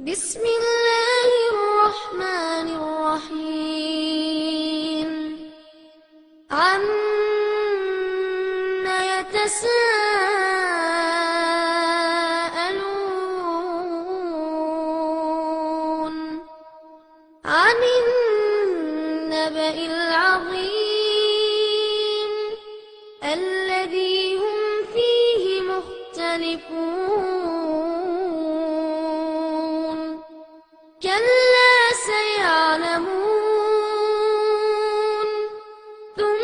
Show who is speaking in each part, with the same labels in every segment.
Speaker 1: بسم الله الرحمن الرحيم عما يتساءلون عن النبأ العظيم الذي هم فيه مختلفون كلا سيعلمون ثم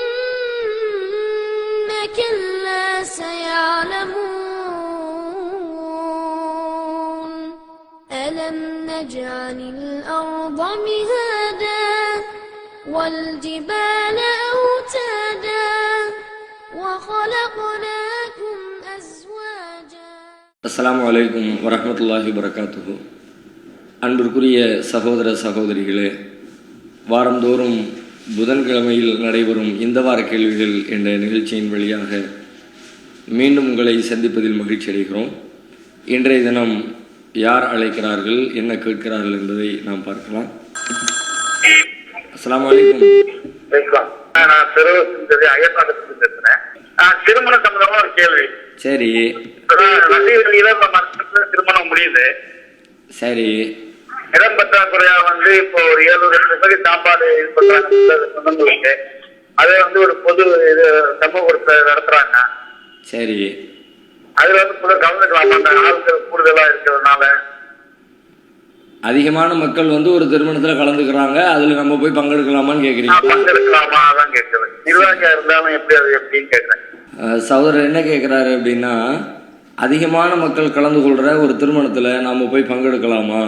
Speaker 1: كلا سيعلمون ألم نجعل الأرض مهادا والجبال أوتادا وخلقناكم أزواجا.
Speaker 2: அஸ்ஸலாமு அலைக்கும் வரஹ்மத்துல்லாஹி வபரகாத்துஹு. அன்பிற்குரிய சகோதர சகோதரிகளே, வாரந்தோறும் புதன்கிழமையில் நடைபெறும் இந்த வார கேள்விகள் என்ற நிகழ்ச்சியின் வழியாக மீண்டும் உங்களை சந்திப்பதில் மகிழ்ச்சி அடைகிறோம். இன்றைய தினம் யார் அழைக்கிறார்கள், என்ன கேட்கிறார்கள் என்பதை நாம் பார்க்கலாம். அஸ்ஸலாமு அலைக்கும்.
Speaker 3: நான் திருமண சம்பந்தமா ஒரு கேள்வி.
Speaker 2: சரி
Speaker 3: திருமணம் முடியுது.
Speaker 2: சரி
Speaker 3: இடம் பற்றாக்குறையா இப்போ ஒரு 7 லட்சம் சாப்பாடு இது பண்றாங்க சொந்தங்களுக்கு. அதை ஒரு பொது இது சமூகத்தை நடத்துறாங்க.
Speaker 2: சரி
Speaker 3: அதுல கலந்துக்கலாமா? ஆட்கள் கூடுதலா இருக்கிறதுனால
Speaker 2: அதிகமான மக்கள் ஒரு திருமணத்துல கலந்துக்கிறாங்க, அதுல நம்ம போய் பங்கெடுக்கலாமான்னு கேக்குறீங்க?
Speaker 3: பங்கெடுக்கலாமா அதான் கேட்கிறேன். நிர்வாகியா இருந்தாலும் எப்படி அது எப்படின்னு கேட்கிறேன்.
Speaker 2: சகோதரர் என்ன கேட்குறாரு அப்படின்னா, அதிகமான மக்கள் கலந்து கொள்கிற ஒரு திருமணத்தில் நாம் போய் பங்கெடுக்கலாமா,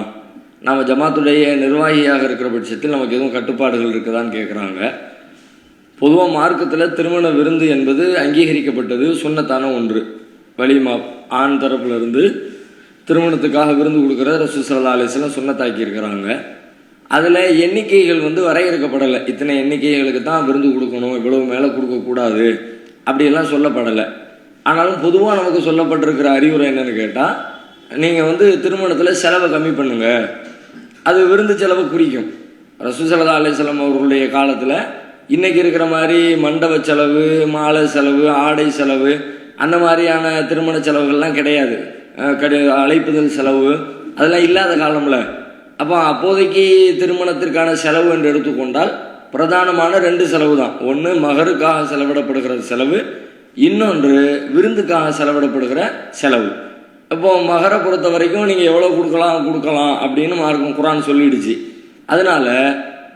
Speaker 2: நாம் ஜமாத்துடைய நிர்வாகியாக இருக்கிற பட்சத்தில் நமக்கு எதுவும் கட்டுப்பாடுகள் இருக்குதான்னு கேட்குறாங்க. பொதுவாக மார்க்கத்தில் திருமண விருந்து என்பது அங்கீகரிக்கப்பட்டது, சுன்னத்தான ஒன்று. வலிமா ஆண் தரப்புலேருந்து திருமணத்துக்காக விருந்து கொடுக்குற ரசூல் ஸல்லல்லாஹு அலைஹி வஸல்லம் சுன்னத்தாக்கி இருக்கிறாங்க. அதில் எண்ணிக்கைகள் வரையறுக்கப்படலை. இத்தனை எண்ணிக்கைகளுக்கு தான் விருந்து கொடுக்கணும், இவ்வளவு மேலே கொடுக்கக்கூடாது அப்படியெல்லாம் சொல்லப்படலை. ஆனாலும் பொதுவாக நமக்கு சொல்லப்பட்டிருக்கிற அறிவுரை என்னன்னு கேட்டால், நீங்கள் திருமணத்தில் செலவை கம்மி பண்ணுங்க, அது விருந்து செலவை குறிக்கும். ரசூல் ஸல்லல்லாஹு அலைஹி வஸல்லம் அவர்களுடைய காலத்தில் இன்றைக்கி இருக்கிற மாதிரி மண்டப செலவு, மாலை செலவு, ஆடை செலவு, அந்த மாதிரியான திருமண செலவுகள்லாம் கிடையாது. அழைப்புதல் செலவு அதெல்லாம் இல்லாத காலம்ல. அப்போ அப்போதைக்கு திருமணத்திற்கான செலவு என்று எடுத்துக்கொண்டால் பிரதானமான 2 செலவு தான். ஒன்று மகருக்காக செலவிடப்படுகிற செலவு, இன்னொன்று விருந்துக்காக செலவிடப்படுகிற செலவு. இப்போ மகரை பொறுத்த வரைக்கும் நீங்கள் எவ்வளோ கொடுக்கலாம் அப்படின்னு மார்க்கம் குர்ஆன் சொல்லிடுச்சு. அதனால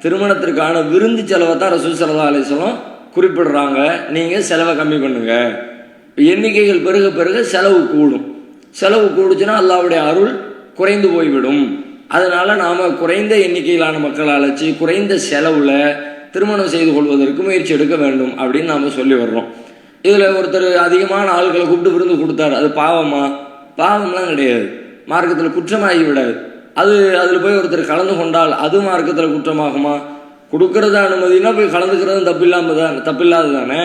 Speaker 2: திருமணத்திற்கான விருந்து செலவை தான் ரசூல் ஸல்லல்லாஹு அலைஹி வஸல்லம் குறிப்பிடுறாங்க. நீங்கள் செலவை கம்மி பண்ணுங்க. எண்ணிக்கைகள் பெருக பெருக செலவு கூடும். செலவு கூடுச்சுன்னா அல்லாஹ்வுடைய அருள் குறைந்து போய்விடும். அதனால நாம் குறைந்த எண்ணிக்கையிலான மக்களை அழைச்சி குறைந்த செலவில் திருமணம் செய்து கொள்வதற்கு முயற்சி எடுக்க வேண்டும் அப்படின்னு நாம் சொல்லி வர்றோம். இதில் ஒருத்தர் அதிகமான ஆட்களை கூப்பிட்டு விருந்து கொடுத்தாரு, அது பாவமா? பாவம்லாம் கிடையாது, மார்க்கத்தில் குற்றமாகி விடாது. அதில் போய் ஒருத்தர் கலந்து கொண்டால் அது மார்க்கத்தில் குற்றமாகுமா? கொடுக்கறது அனுமதினா போய் கலந்துக்கிறது தப்பில்லாது தானே.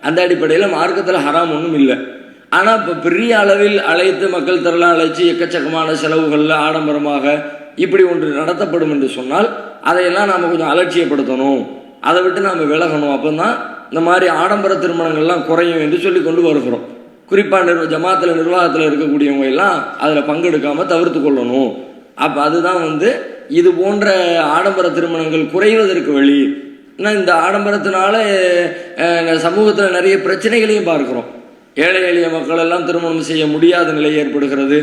Speaker 2: அந்த அடிப்படையில் மார்க்கத்தில் ஹராம் ஒன்றும் இல்லை. ஆனால் இப்போ பெரிய அளவில் அழைத்து மக்கள் திரளாக அழைச்சி எக்கச்சக்கமான செலவுகளில் ஆடம்பரமாக இப்படி ஒன்று நடத்தப்படும் என்று சொன்னால் அதையெல்லாம் நாம் கொஞ்சம் அலட்சியப்படுத்தணும், அதை விட்டு நாம் விலகணும். அப்போ தான் இந்த மாதிரி ஆடம்பர திருமணங்கள்லாம் குறையும் என்று சொல்லி கொண்டு வருகிறோம். குறிப்பாக ஜமாத்தில் நிர்வாகத்தில் இருக்கக்கூடியவங்க எல்லாம் அதில் பங்கெடுக்காமல் தவிர்த்து கொள்ளணும். அப்போ அதுதான் இது போன்ற ஆடம்பர திருமணங்கள் குறைவதற்கு வழி. ஆனால் இந்த ஆடம்பரத்தினால சமூகத்தில் நிறைய பிரச்சனைகளையும் பார்க்குறோம். ஏழை எளிய மக்கள் எல்லாம் திருமணம் செய்ய முடியாத நிலை ஏற்படுகிறது.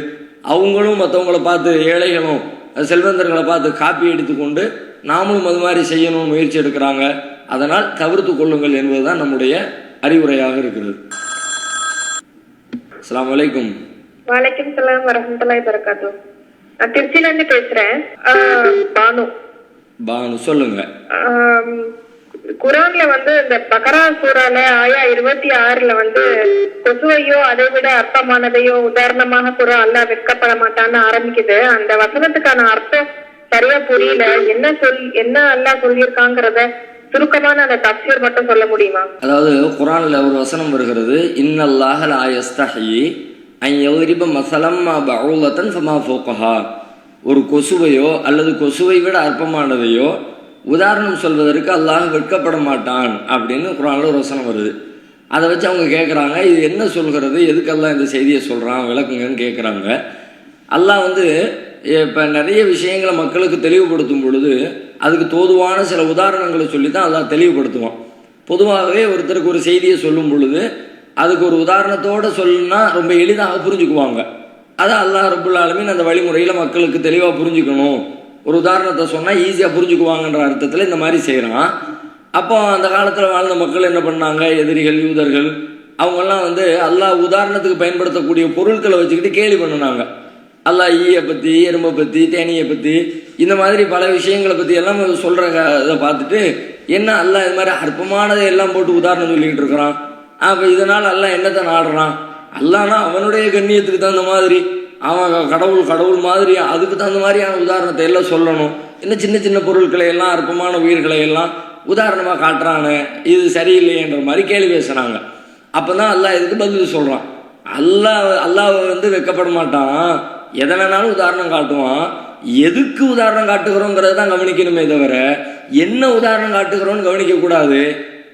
Speaker 2: அவங்களும் மற்றவங்களை பார்த்து, ஏழைகளும் செல்வந்தர்களை பார்த்து காப்பி எடுத்துக்கொண்டு நாமளும் அது மாதிரி செய்யணும்னு முயற்சி எடுக்கிறாங்க. அதனால் தவிர்த்து கொள்ளுங்கள் என்பதுதான் நம்முடைய அறிவுரையாக இருக்கிறது. அஸ்ஸலாமு அலைக்கும்.
Speaker 4: வலைக்கும் சலாம் வரஹ்மத்துல்லாஹி வபரகாத்துஹு. நான் திருச்சியில இருந்து பேசுறேன். பானு சொல்லுங்க. குர்ஆன்ல இந்த பக்ரா சூரால ஆயா 26ல கொசுவையோ அதை விட அற்பமானதையோ உதாரணமாக கூற அல்லாஹ் வெட்கப்பட மாட்டான்னு ஆரம்பிக்குது. அந்த வசனத்துக்கான அர்த்தம் சரியா புரியல. என்ன அல்லாஹ் சொல்லியிருக்காங்கிறத சுருக்கமான அந்த தஃப்சீர் மட்டும் சொல்ல முடியுமா?
Speaker 2: அதாவது குர்ஆன்ல ஒரு வசனம் வருகிறது, இன்னல்லாஹ லா யஸ்தஹி அன் யضرب مثلا ما بعوضة فما فوقها. ஒரு கொசுவையோ அல்லது கொசுவை விட அற்பமானதையோ உதாரணம் சொல்வதற்கு அல்லாஹ் வெட்கப்பட மாட்டான் அப்படின்னு குர்ஆன்ல ஒரு வசனம் வருது. அதை வச்சு அவங்க கேட்குறாங்க, இது என்ன சொல்கிறது, எதுக்கெல்லாம் இந்த செய்தியை சொல்கிறான் விளக்குங்கன்னு கேட்குறாங்க. அல்லாஹ் வந்து இப்போ நிறைய விஷயங்களை மக்களுக்கு தெளிவுபடுத்தும் பொழுது அதுக்கு தோதுவான சில உதாரணங்களை சொல்லி தான் அல்லாஹ் தெளிவுபடுத்துவான். பொதுவாகவே ஒருத்தருக்கு ஒரு செய்தியை சொல்லும் பொழுது அதுக்கு ஒரு உதாரணத்தோடு சொல்லுன்னா ரொம்ப எளிதாக புரிஞ்சுக்குவாங்க. அதை அல்லாஹ் ரப்புல் ஆலமீன் அந்த வழிமுறையில் மக்களுக்கு தெளிவாக புரிஞ்சுக்கணும், ஒரு உதாரணத்தை சொன்னால் ஈஸியாக புரிஞ்சுக்குவாங்கன்ற அர்த்தத்தில் இந்த மாதிரி செய்கிறான். அப்போ அந்த காலத்தில் வாழ்ந்த மக்கள் என்ன பண்ணாங்க, எதிரிகள் யூதர்கள் அவங்கெல்லாம் வந்து அல்லாஹ் உதாரணத்துக்கு பயன்படுத்தக்கூடிய பொருட்களை வச்சுக்கிட்டு கேலி பண்ணினாங்க. அல்லாஹ் ஈயை பற்றி, எறும்பை பற்றி, தேனியை பற்றி, இந்த மாதிரி பல விஷயங்களை பற்றி எல்லாம் சொல்கிற இதை பார்த்துட்டு என்ன அல்லாஹ் இது மாதிரி அற்பமானதை எல்லாம் போட்டு உதாரணம் சொல்லிக்கிட்டு இருக்கிறான், அப்போ இதனால் அல்லாஹ் என்னத்தை நாடுறான், அல்லாஹ்னா அவனுடைய கண்ணியத்துக்கு தகுந்த மாதிரி அவன் கடவுள் மாதிரி அதுக்கு தகுந்த மாதிரியான உதாரணத்தை எல்லாம் சொல்லணும், இன்னும் சின்ன சின்ன பொருட்களை எல்லாம் அற்பமான உயிர்களை எல்லாம் உதாரணமாக காட்டுறானே, இது சரியில்லைன்ற மாதிரி கேள்வி பேசுகிறாங்க. அப்போ தான் அல்லாஹ் இதுக்கு பதில் சொல்கிறான். அல்லாஹ் வந்து வெட்கப்பட மாட்டான், எதை வேணாலும் உதாரணம் காட்டுவான். எதுக்கு உதாரணம் காட்டுகிறோங்கிறத தான் கவனிக்கணுமே தவிர என்ன உதாரணம் காட்டுகிறோன்னு கவனிக்கக்கூடாது.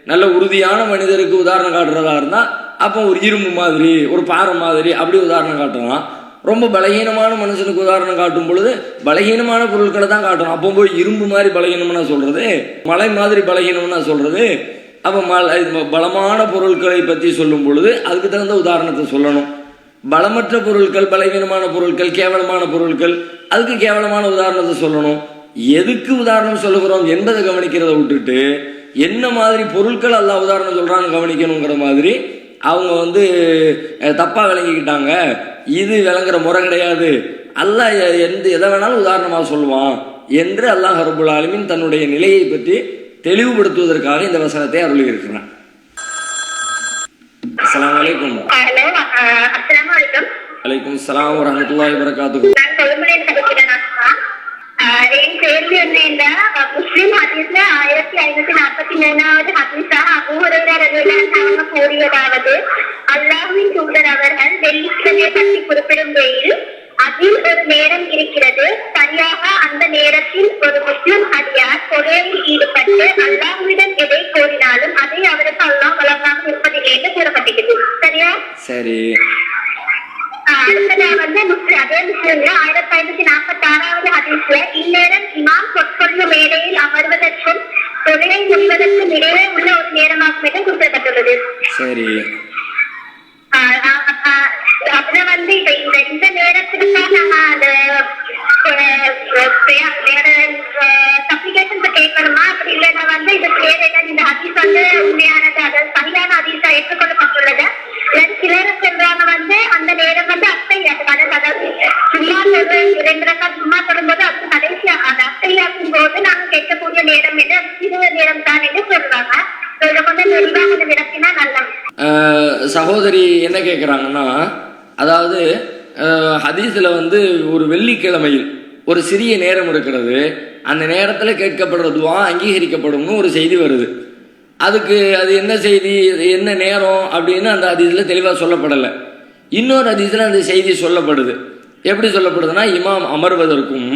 Speaker 2: நல்ல உறுதியான மனிதருக்கு உதாரணம் காட்டுறதா இருந்தால் அப்போ ஒரு இரும்பு மாதிரி, ஒரு பாறை மாதிரி அப்படி உதாரணம் காட்டலாம். ரொம்ப பலகீனமான மனுஷனுக்கு உதாரணம் காட்டும் பொழுது பலகீனமான பொருட்களை தான் காட்டணும். அப்போ போய் இரும்பு மாதிரி பலகீனம்னா சொல்றது, மலை மாதிரி பலகீனம்னா சொல்றது. அப்போ பலமான பொருட்களை பற்றி சொல்லும் பொழுது அதுக்கு தகுந்த உதாரணத்தை சொல்லணும். பலமற்ற பொருட்கள், பலவீனமான பொருட்கள், கேவலமான பொருட்கள், அதுக்கு கேவலமான உதாரணத்தை சொல்லணும். எதுக்கு உதாரணம் சொல்லுகிறோம் என்பதை கவனிக்கிறத விட்டுட்டு என்ன மாதிரி பொருட்கள் அல்லாஹ் உதாரணம் சொல்றான்னு கவனிக்கணுங்கிற மாதிரி அவங்க வந்து தப்பா விளங்கிக்கிட்டாங்க. இது விளங்குற முறை கிடையாது, அல்லாஹ் எதை வேணாலும் உதாரணமாக சொல்லுவான் என்று அல்லாஹ் ரப்புல் ஆலமீன் தன்னுடைய நிலையை பற்றி தெளிவுபடுத்துவதற்காக இந்த வசனத்தை அருளி இருக்கிறான். அஸ்ஸலாமு அலைக்கும். அலைக்கும் ஸலாம் வரஹ்மத்துல்லாஹி வபரகாத்துஹு.
Speaker 5: என் கேள்வி என்ன, முஸ்லிம் ஹதீஸ்ல 1543வது ஹதீஸா அபூ ஹுரைரா ரலியல்லாஹு அன்ஹு கூறியதாவது, அல்லாஹ்வின் தூதர் அவர்கள் வெள்ளிக்கிழமை பற்றி குறிப்பிடுகையில் அதில் ஒரு நேரம் இருக்கிறது, சரியாக அந்த நேரத்தில் ஒரு முஸ்லிம் அடியார் கொலையில் ஈடுபட்டு அல்லாஹ்விடம் எதை கோரினாலும் அதை அவருக்கு அல்லாஹ் வழங்காமல் இருப்பதில்லை என்று கூறப்பட்டிருக்கிறது. சரியா?
Speaker 2: சரி.
Speaker 5: அடுத்ததா வந்து அதே முஸ்லிம்ல 1546வது ஹதீஸ்ல இந்நேரம் இமாம் சொற்கொள்ளும் மேடையில் அமர்வதற்கும் தொழிலை முடிவதற்கும் இடையே உள்ள ஒரு நேரமாகும் என்று குறிப்பிடப்பட்டுள்ளது.
Speaker 2: சரி.
Speaker 5: அப்புறம் வந்து இந்த நேரத்துக்காக நாங்க அந்த சப்ளிகேஷன்ஸ் கேட்கணுமா, அப்படி இல்லைன்னா வந்து இதுக்கு வேற ஏதாவது இந்த ஹதீஸ் வந்து உண்மையானது, அதாவது சரியான ஹதீஸா ஏற்றுக்கொள்ளப்பட்டுள்ளது. சிலர் சொல்றாங்க வந்து அந்த நேரம் வந்து அதாவது சும்மா சொல்ற 2 ரக்காத் சும்மா சொல்லும்போது அது கடைசி அந்த அத்தையாக்கும் போது நாங்க கேட்கக்கூடிய நேரம் என்ன சிறுவ நேரம் தான் என்று சொல்றாங்க. இதை கொஞ்சம் தெளிவாக கொஞ்சம் விளக்கினா நல்லது.
Speaker 2: சகோதரி என்ன கேட்குறாங்கன்னா, அதாவது ஹதீஸில் வந்து ஒரு வெள்ளிக்கிழமையில் ஒரு சிறிய நேரம் இருக்கிறது, அந்த நேரத்தில் கேட்கப்படுற துவா அங்கீகரிக்கப்படும்னு ஒரு செய்தி வருது. அதுக்கு அது என்ன செய்தி, என்ன நேரம் அப்படின்னு அந்த ஹதீஸில் தெளிவாக சொல்லப்படலை. இன்னொரு ஹதீஸில் அந்த செய்தி சொல்லப்படுது. எப்படி சொல்லப்படுதுன்னா, இமாம் அமர்வதற்கும்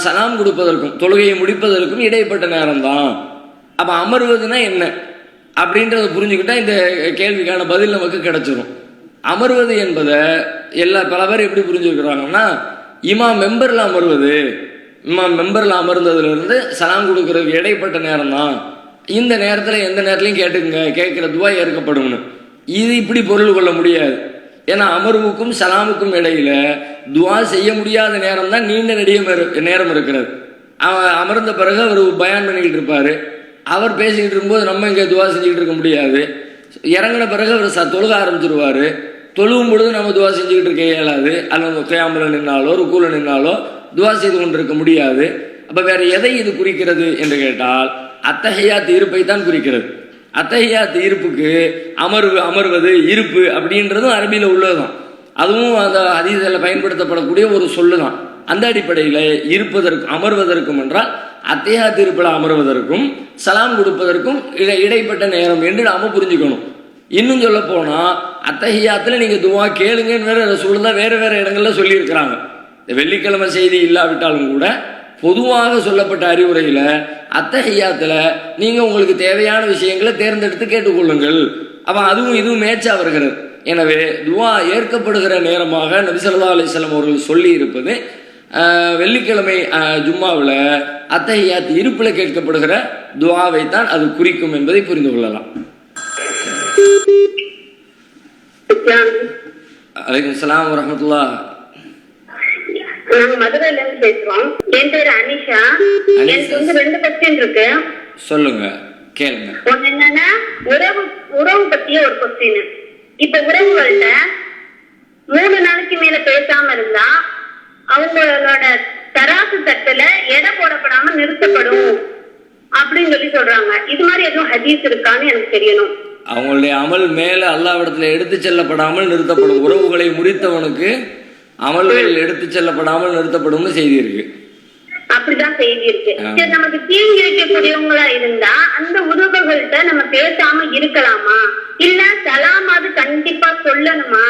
Speaker 2: சலாம் கொடுப்பதற்கும் தொழுகையை முடிப்பதற்கும் இடைப்பட்ட நேரம்தான். அப்போ அமர்வதுன்னா என்ன அப்படின்றத புரிஞ்சுக்கிட்டா இந்த கேள்விக்கான பதில் நமக்கு கிடைச்சிடும். அமர்வது என்பதை பல பேர் எப்படி புரிஞ்சுக்கிறாங்கன்னா, இமாம் மெம்பரில் அமர்வது, இமாம் மெம்பரில் அமர்ந்ததுலேருந்து சலாம் கொடுக்கறதுக்கு இடைப்பட்ட நேரம் தான், இந்த நேரத்தில் எந்த நேரத்துலையும் கேட்டுக்குங்க, கேட்குற துவா ஏற்கப்படும்னு. இது இப்படி பொருள் கொள்ள முடியாது. ஏன்னா அமர்வுக்கும் சலாமுக்கும் இடையில துவா செய்ய முடியாத நேரம் தான் நீண்ட நெடிய நேரம் இருக்கிறது. அமர்ந்த பிறகு அவர் பயான் பண்ணிக்கிட்டு இருப்பார், அவர் பேசிக்கிட்டு இருக்கும்போது நம்ம இங்கே துவா செஞ்சுக்கிட்டு இருக்க முடியாது. இறங்கின பிறகு அவர் தொழுக ஆரம்பிச்சிருவார், தொழுவும் பொழுது நம்ம துவா செஞ்சுக்கிட்டு இருக்க இயலாது. அல்லது கியாமில் நின்னாலோ ருக்கூல நின்னாலோ துவா செய்து கொண்டிருக்க முடியாது. அப்போ வேற எதை இது குறிக்கிறது என்று கேட்டால் அத்தஹியாத் இருப்பை தான் குறிக்கிறது. அத்தஹியாத் இருப்புக்கு அமர்வது இருப்பு அப்படின்றதும் அரபியில் உள்ளதுதான். அதுவும் அந்த ஹதீஸில் பயன்படுத்தப்படக்கூடிய ஒரு சொல்லு தான். அந்த அடிப்படையில் இருப்பதற்கும் அமர்வதற்கும் என்றால் அத்தஹியாத் இருப்பில் அமர்வதற்கும் சலாம் கொடுப்பதற்கும் இடைப்பட்ட நேரம் என்று நாம புரிஞ்சுக்கணும். இன்னும் சொல்ல போனால் அத்தஹியாத்தில் நீங்கள் துவா கேளுங்கன்னு வேற ரசூலுல்லாஹ் வேற வேற இடங்கள்ல சொல்லியிருக்கிறாங்க. வெள்ளிக்கிழமை செய்தி இல்லாவிட்டாலும் கூட பொதுவாக சொல்லப்பட்ட அறிவுரையில் அத்தஹியாத்தில் நீங்கள் உங்களுக்கு தேவையான விஷயங்களை தேர்ந்தெடுத்து கேட்டுக்கொள்ளுங்கள். அப்போ அதுவும் இதுவும் மேட்சா வருகிறது. எனவே துவா ஏற்கப்படுகிற நேரமாக நபி ஸல்லல்லாஹு அலைஹி வஸல்லம் அவர்கள் சொல்லி இருப்பது வெள்ளிக்கிழமை ஜும்மாவில் அத்தஹியாத் இருப்பில் கேட்கப்படுகிற துவாவை தான் அது குறிக்கும் என்பதை புரிந்து கொள்ளலாம். அலைக்கும் ஸலாம் வரஹ்மத்துல்லாஹ்.
Speaker 4: நாங்க மதுரையில இருந்து பேசுறோம். என் பேரு அனிஷா. எனக்கு வந்து 2 கொஸ்டின் இருக்கு.
Speaker 2: சொல்லுங்க, கேளுங்க.
Speaker 4: ஒண்ணு என்னன்னா உறவு பத்திய ஒரு கொஸ்டின். இப்ப உறவுகள்ட்ட 3 நாளைக்கு மேல பேசாம இருந்தா அவங்களோட தராசு தட்டுல எடை போடப்படாம நிறுத்தப்படும் அப்படின்னு சொல்லி சொல்றாங்க. இது மாதிரி எதுவும் ஹதீஸ் இருக்கான்னு எனக்கு தெரியணும்.
Speaker 2: அவங்களுடைய அமல் மேல அல்லாஹ்விடத்துல எடுத்து செல்லப்படாமல் நிறுத்தப்படும். உறவுகளை முறித்தவனுக்கு அமல்கள் எடுத்து செல்லப்படாமல் நிறுத்தப்படும்னு செய்தி இருக்கு.
Speaker 4: அப்படிதான் செய்தி இருக்கு. சரி, நமக்கு தீங்கு வைக்கக்கூடியவங்களா இருந்தா அந்த உறவுகள்கிட்ட நம்ம பேசாம இருக்கலாமா, இல்ல சலாமாவது கண்டிப்பா சொல்லணுமா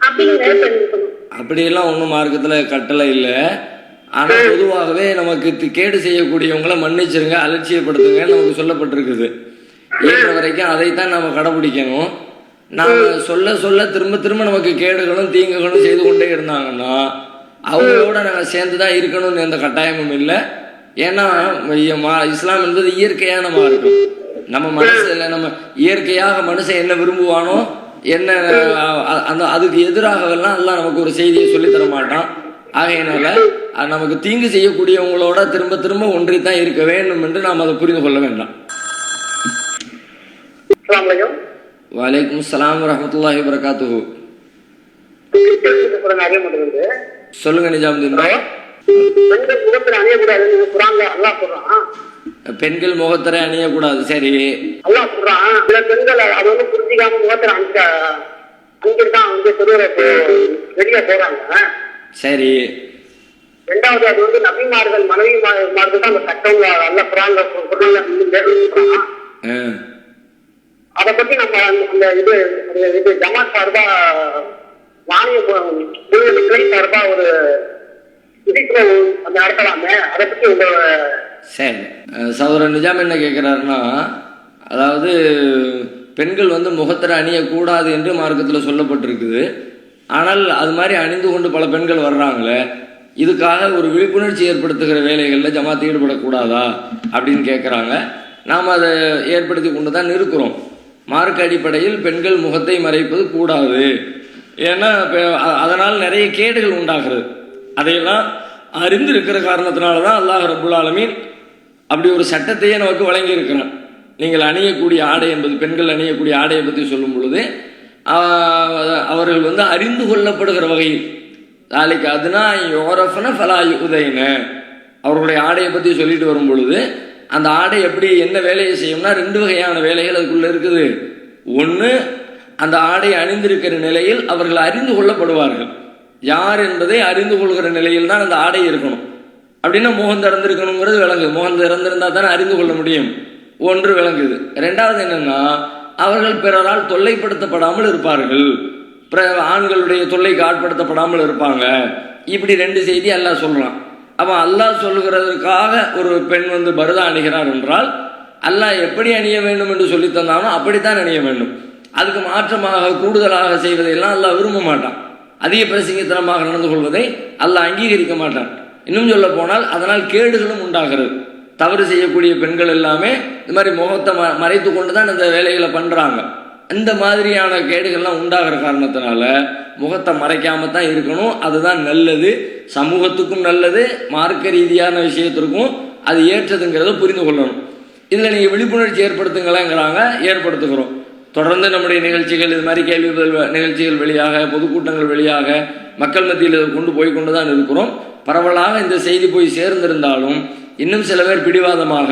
Speaker 4: அப்படிங்கறத தெரிஞ்சுக்கணும்.
Speaker 2: அப்படியெல்லாம் ஒன்றும் மார்க்கத்துல கட்டளை இல்லை. ஆனா பொதுவாகவே நமக்கு கேடு செய்யக்கூடியவங்களை மன்னிச்சிருங்க, அலட்சியப்படுத்துங்க நமக்கு சொல்லப்பட்டிருக்குது. ஏற்ற வரைக்கும் அதைத்தான் நம்ம கடைபிடிக்கணும். நாம சொல்ல சொல்ல திரும்ப திரும்ப நமக்கு கேடுகளும் தீங்குகளும் செய்து கொண்டே இருந்தாங்கன்னா அவங்களோட நாங்கள் சேர்ந்துதான் இருக்கணும்னு எந்த கட்டாயமும் இல்லை. ஏன்னா இஸ்லாம் என்பது இயற்கையான மார்க்கம். நம்ம மனசுல நம்ம இயற்கையாக மனுஷன் என்ன விரும்புவானோ என்ன அந்த அதுக்கு எதிராகவெல்லாம் எல்லாம் நமக்கு ஒரு செய்தியை சொல்லி தர மாட்டான். ஆகையினால நமக்கு தீங்கு செய்யக்கூடியவங்களோட திரும்ப திரும்ப ஒன்றித்தான் இருக்க வேண்டும் என்று நாம் அதை புரிந்து கொள்ள வேண்டாம். வலைக்கும் ஸலாம் வரஹ்மத்துல்லாஹி வபரகாத்துஹு. சொல்லுங்க நிஜாமுதீன் பாய். பெண்கள் முகத்தரை அணியக்கூடாது. சரி,
Speaker 3: அல்லாஹ் சொல்றான் சில பெண்கள் அது வந்து புரிஞ்சிக்காம முகத்தரை அணிஞ்சுதான் வெளியே போறாங்க.
Speaker 2: சரி.
Speaker 3: ரெண்டாவது அது வந்து நபிமார்கள் மனைவிமார்கள் தான் அந்த சட்டம் அல்ல குர்ஆன்ல சொல்றான். அதை பத்தி நம்ம அந்த இது ஜமாத் சார்பா மானிய கிளை சார்பா ஒரு விழிப்புணர்வு அந்த நடத்தலாமே, அதை பத்தி உங்க.
Speaker 2: சரி, சகோதரர் நிஜாம் என்ன கேட்கிறாருன்னா, அதாவது பெண்கள் வந்து முகத்திரை அணியக்கூடாது என்று மார்க்கத்தில் சொல்லப்பட்டிருக்குது. ஆனால் அது மாதிரி அணிந்து கொண்டு பல பெண்கள் வர்றாங்களே, இதுக்காக ஒரு விழிப்புணர்ச்சி ஏற்படுத்துகிற வேலைகளில் ஜமாத் ஈடுபடக்கூடாதா அப்படின்னு கேட்குறாங்க. நாம் அதை ஏற்படுத்தி கொண்டு தான் இருக்கிறோம். மார்க்க அடிப்படையில் பெண்கள் முகத்தை மறைப்பது கூடாது. ஏன்னா அதனால் நிறைய கேடுகள் உண்டாகிறது. அதையெல்லாம் அறிந்து இருக்கிற காரணத்தினால தான் அல்லாஹ் ரப்புல் ஆலமீன் அப்படி ஒரு சட்டத்தையே நமக்கு வழங்கி இருக்கிறான். நீங்கள் அணியக்கூடிய ஆடை என்பது, பெண்கள் அணியக்கூடிய ஆடையை பற்றி சொல்லும் பொழுது அவர்கள் வந்து அறிந்து கொள்ளப்படுகிற வகையில் நாளைக்கு அதுனா யோரஃபன ஃபலாயு உதயின அவர்களுடைய ஆடையை பற்றி சொல்லிட்டு வரும் பொழுது அந்த ஆடை எப்படி என்ன வேலையை செய்யும்னா 2 வகையான வேலைகள் அதுக்குள்ள இருக்குது. ஒன்று, அந்த ஆடை அணிந்திருக்கிற நிலையில் அவர்கள் அறிந்து கொள்ளப்படுவார்கள். யார் என்பதை அறிந்து கொள்கிற நிலையில் தான் அந்த ஆடை இருக்கணும். அப்படின்னா முகம் திறந்திருக்கணுங்கிறது விளங்குது. முகம் திறந்திருந்தா தானே அறிந்து கொள்ள முடியும். ஒன்று விளங்குது. ரெண்டாவது என்னன்னா, அவர்கள் பிறரால் தொல்லைப்படுத்தப்படாமல் இருப்பார்கள், ஆண்களுடைய தொல்லைக்கு ஆட்படுத்தப்படாமல் இருப்பாங்க. இப்படி 2 செய்தி அல்லாஹ் சொல்றான். அப்போ அல்லாஹ் சொல்லுகிறதுக்காக ஒரு பெண் வந்து பருதா அணிகிறார் என்றால் அல்லாஹ் எப்படி அணிய வேண்டும் என்று சொல்லி தந்தானோ அப்படித்தான் அணிய வேண்டும். அதுக்கு மாற்றமாக கூடுதலாக செய்வதையெல்லாம் அல்லாஹ் விரும்ப மாட்டான். அதிக பிரசங்கித்தனமாக நடந்து கொள்வதை அல்லாஹ் அங்கீகரிக்க மாட்டான். இன்னும் சொல்ல போனால் அதனால் கேடுகளும் உண்டாகிறது. தவறு செய்யக்கூடிய பெண்கள் எல்லாமே இந்த மாதிரி முகத்தை மறைத்து கொண்டு தான் இந்த வேலைகளை பண்றாங்க. இந்த மாதிரியான கேடுகள்லாம் உண்டாகிற காரணத்தினால முகத்தை மறைக்காம தான் இருக்கணும். அதுதான் நல்லது, சமூகத்துக்கும் நல்லது, மார்க்க ரீதியான விஷயத்திற்கும் அது ஏற்றதுங்கிறத புரிந்து கொள்ளணும். இதில் நீங்கள் விழிப்புணர்ச்சி ஏற்படுத்துங்களேங்கிறாங்க, ஏற்படுத்துகிறோம். தொடர்ந்து நம்முடைய நிகழ்ச்சிகள், இது மாதிரி கேள்வி நிகழ்ச்சிகள் வழியாக, பொதுக்கூட்டங்கள் வழியாக மக்கள் மத்தியில் இதை கொண்டு போய் கொண்டு தான் இருக்கிறோம். பரவலாக இந்த செய்தி போய் சேர்ந்திருந்தாலும் இன்னும் சில பேர் பிடிவாதமாக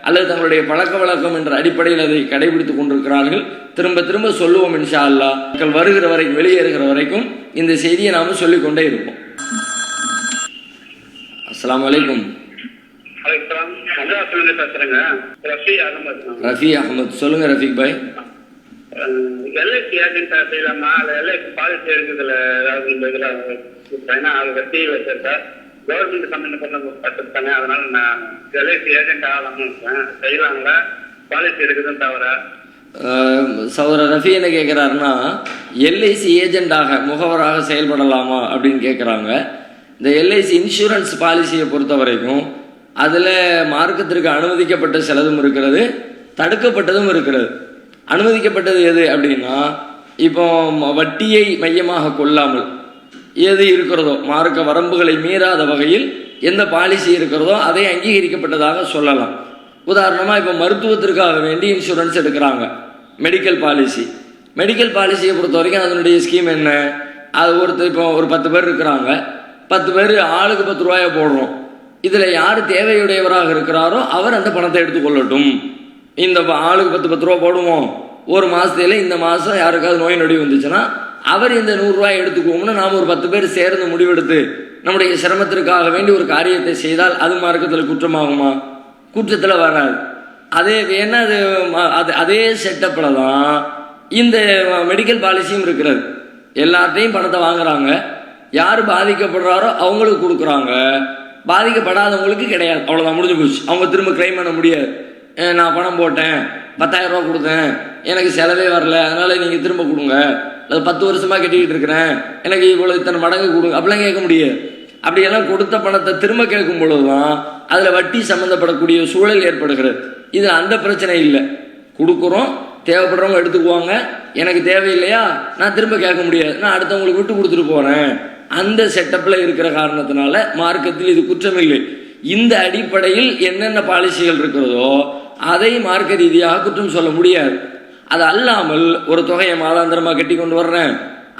Speaker 2: அல்லது தங்களுடைய பழக்க வழக்கம் என்ற அடிப்படையில் அதை கடைபிடித்துக் கொண்டிருக்கிறார்கள். திரும்ப திரும்ப சொல்லுவோம் இன்ஷா அல்லாஹ். மக்கள் வருகிற வரைக்கும், வெளியேறுகிற வரைக்கும் இந்த செய்தியை நாம சொல்லிக்கொண்டே இருப்போம். அஸ்ஸலாமு அலைக்கும்.
Speaker 3: ரஃபி அகமது.
Speaker 2: ரஃபி அகமது, சொல்லுங்க ரஃபீக் பாய்.
Speaker 3: எல்ஐசி ஏஜென்டா செய்யலாமா? அது எல்ஐசி பாலிசி எடுக்கிறதுல ஏதாவது இந்த இதில் ஏன்னா அது வெட்டி வச்சிருக்கேன் கவர்மெண்ட் சம்பந்தப்பட்டிருக்காங்க. அதனால நான் எல்ஐசி ஏஜென்ட் ஆகலாம்னு இருக்கேன். செய்யலாங்களா? பாலிசி எடுக்குதுன்னு தவிர
Speaker 2: சகோதரர் ரஃபி என்ன கேட்குறாருன்னா, எல்ஐசி ஏஜெண்டாக முகவராக செயல்படலாமா அப்படின்னு கேட்குறாங்க. இந்த எல்ஐசி இன்சூரன்ஸ் பாலிசியை பொறுத்த வரைக்கும் அதில் மார்க்கத்திற்கு அனுமதிக்கப்பட்ட சிலதும் இருக்கிறது, தடுக்கப்பட்டதும் இருக்கிறது. அனுமதிக்கப்பட்டது எது அப்படின்னா, இப்போ வட்டியை மையமாக கொள்ளாமல் எது இருக்கிறதோ, மார்க்க வரம்புகளை மீறாத வகையில் எந்த பாலிசி இருக்கிறதோ அதை அங்கீகரிக்கப்பட்டதாக சொல்லலாம். உதாரணமாக இப்போ மருத்துவத்திற்காக வேண்டி இன்சூரன்ஸ் எடுக்கிறாங்க, மெடிக்கல் பாலிசி. மெடிக்கல் பாலிசியை பொறுத்த வரைக்கும் அதனுடைய ஸ்கீம் என்ன? அது ஒருத்தர் இப்போ ஒரு 10 பேர் இருக்கிறாங்க, 10 பேர் ஆளுக்கு 10 ரூபாயை போடுறோம். இதில் யார் தேவையுடையவராக இருக்கிறாரோ அவர் அந்த பணத்தை எடுத்துக்கொள்ளட்டும். இந்த ஆளுக்கு 10 ரூபா போடுவோம், ஒரு மாதத்துல இந்த மாதம் யாருக்காவது நோய் நொடி வந்துச்சுன்னா அவர் இந்த 100 ரூபாய் எடுத்துக்குவோம்னு நாம் ஒரு 10 பேர் சேர்ந்து முடிவெடுத்து நம்முடைய சிரமத்திற்காக வேண்டி ஒரு காரியத்தை செய்தால் அது மார்க்கத்தில் குற்றமாகுமா? குற்றத்தில் வராது. அதே வேணா அதே செட்டப்பில் தான் இந்த மெடிக்கல் பாலிசியும் இருக்கிறது. எல்லாத்தையும் பணத்தை வாங்குறாங்க, யார் பாதிக்கப்படுறாரோ அவங்களுக்கு கொடுக்குறாங்க, பாதிக்கப்படாதவங்களுக்கு கிடையாது. அவ்வளோதான், முடிஞ்சு போச்சு. அவங்க திரும்ப கிளைம் பண்ண முடியாது. நான் பணம் போட்டேன், 10,000 ரூபா கொடுத்தேன், எனக்கு செலவே வரல, அதனால நீங்கள் திரும்ப கொடுங்க, அது 10 வருஷமாக கட்டிக்கிட்டு இருக்கிறேன், எனக்கு இவ்வளோ இத்தனை மடங்கு கொடுங்க அப்படிலாம் கேட்க முடியாது. அப்படியெல்லாம் கொடுத்த பணத்தை திரும்ப கேட்கும் பொழுதுதான் அதில் வட்டி சம்மந்தப்படக்கூடிய சூழல் ஏற்படுகிறது. இது அந்த பிரச்சனை இல்லை. கொடுக்குறோம், தேவைப்படுறவங்க எடுத்துக்குவாங்க, எனக்கு தேவையில்லையா நான் திரும்ப கேட்க முடியாது, நான் அடுத்தவங்களுக்கு விட்டு கொடுத்துட்டு போகிறேன். அந்த செட்டப்பில் இருக்கிற காரணத்தினால மார்க்கத்தில் இது குற்றமில்லை. இந்த அடிப்படையில் என்னென்ன பாலிசிகள் இருக்கிறதோ அதை மார்க்க ரீதியாக குற்றம் சொல்ல முடியாது. அது அல்லாமல் ஒரு தொகையை மாதாந்திரமாக கட்டி கொண்டு வர்றேன்,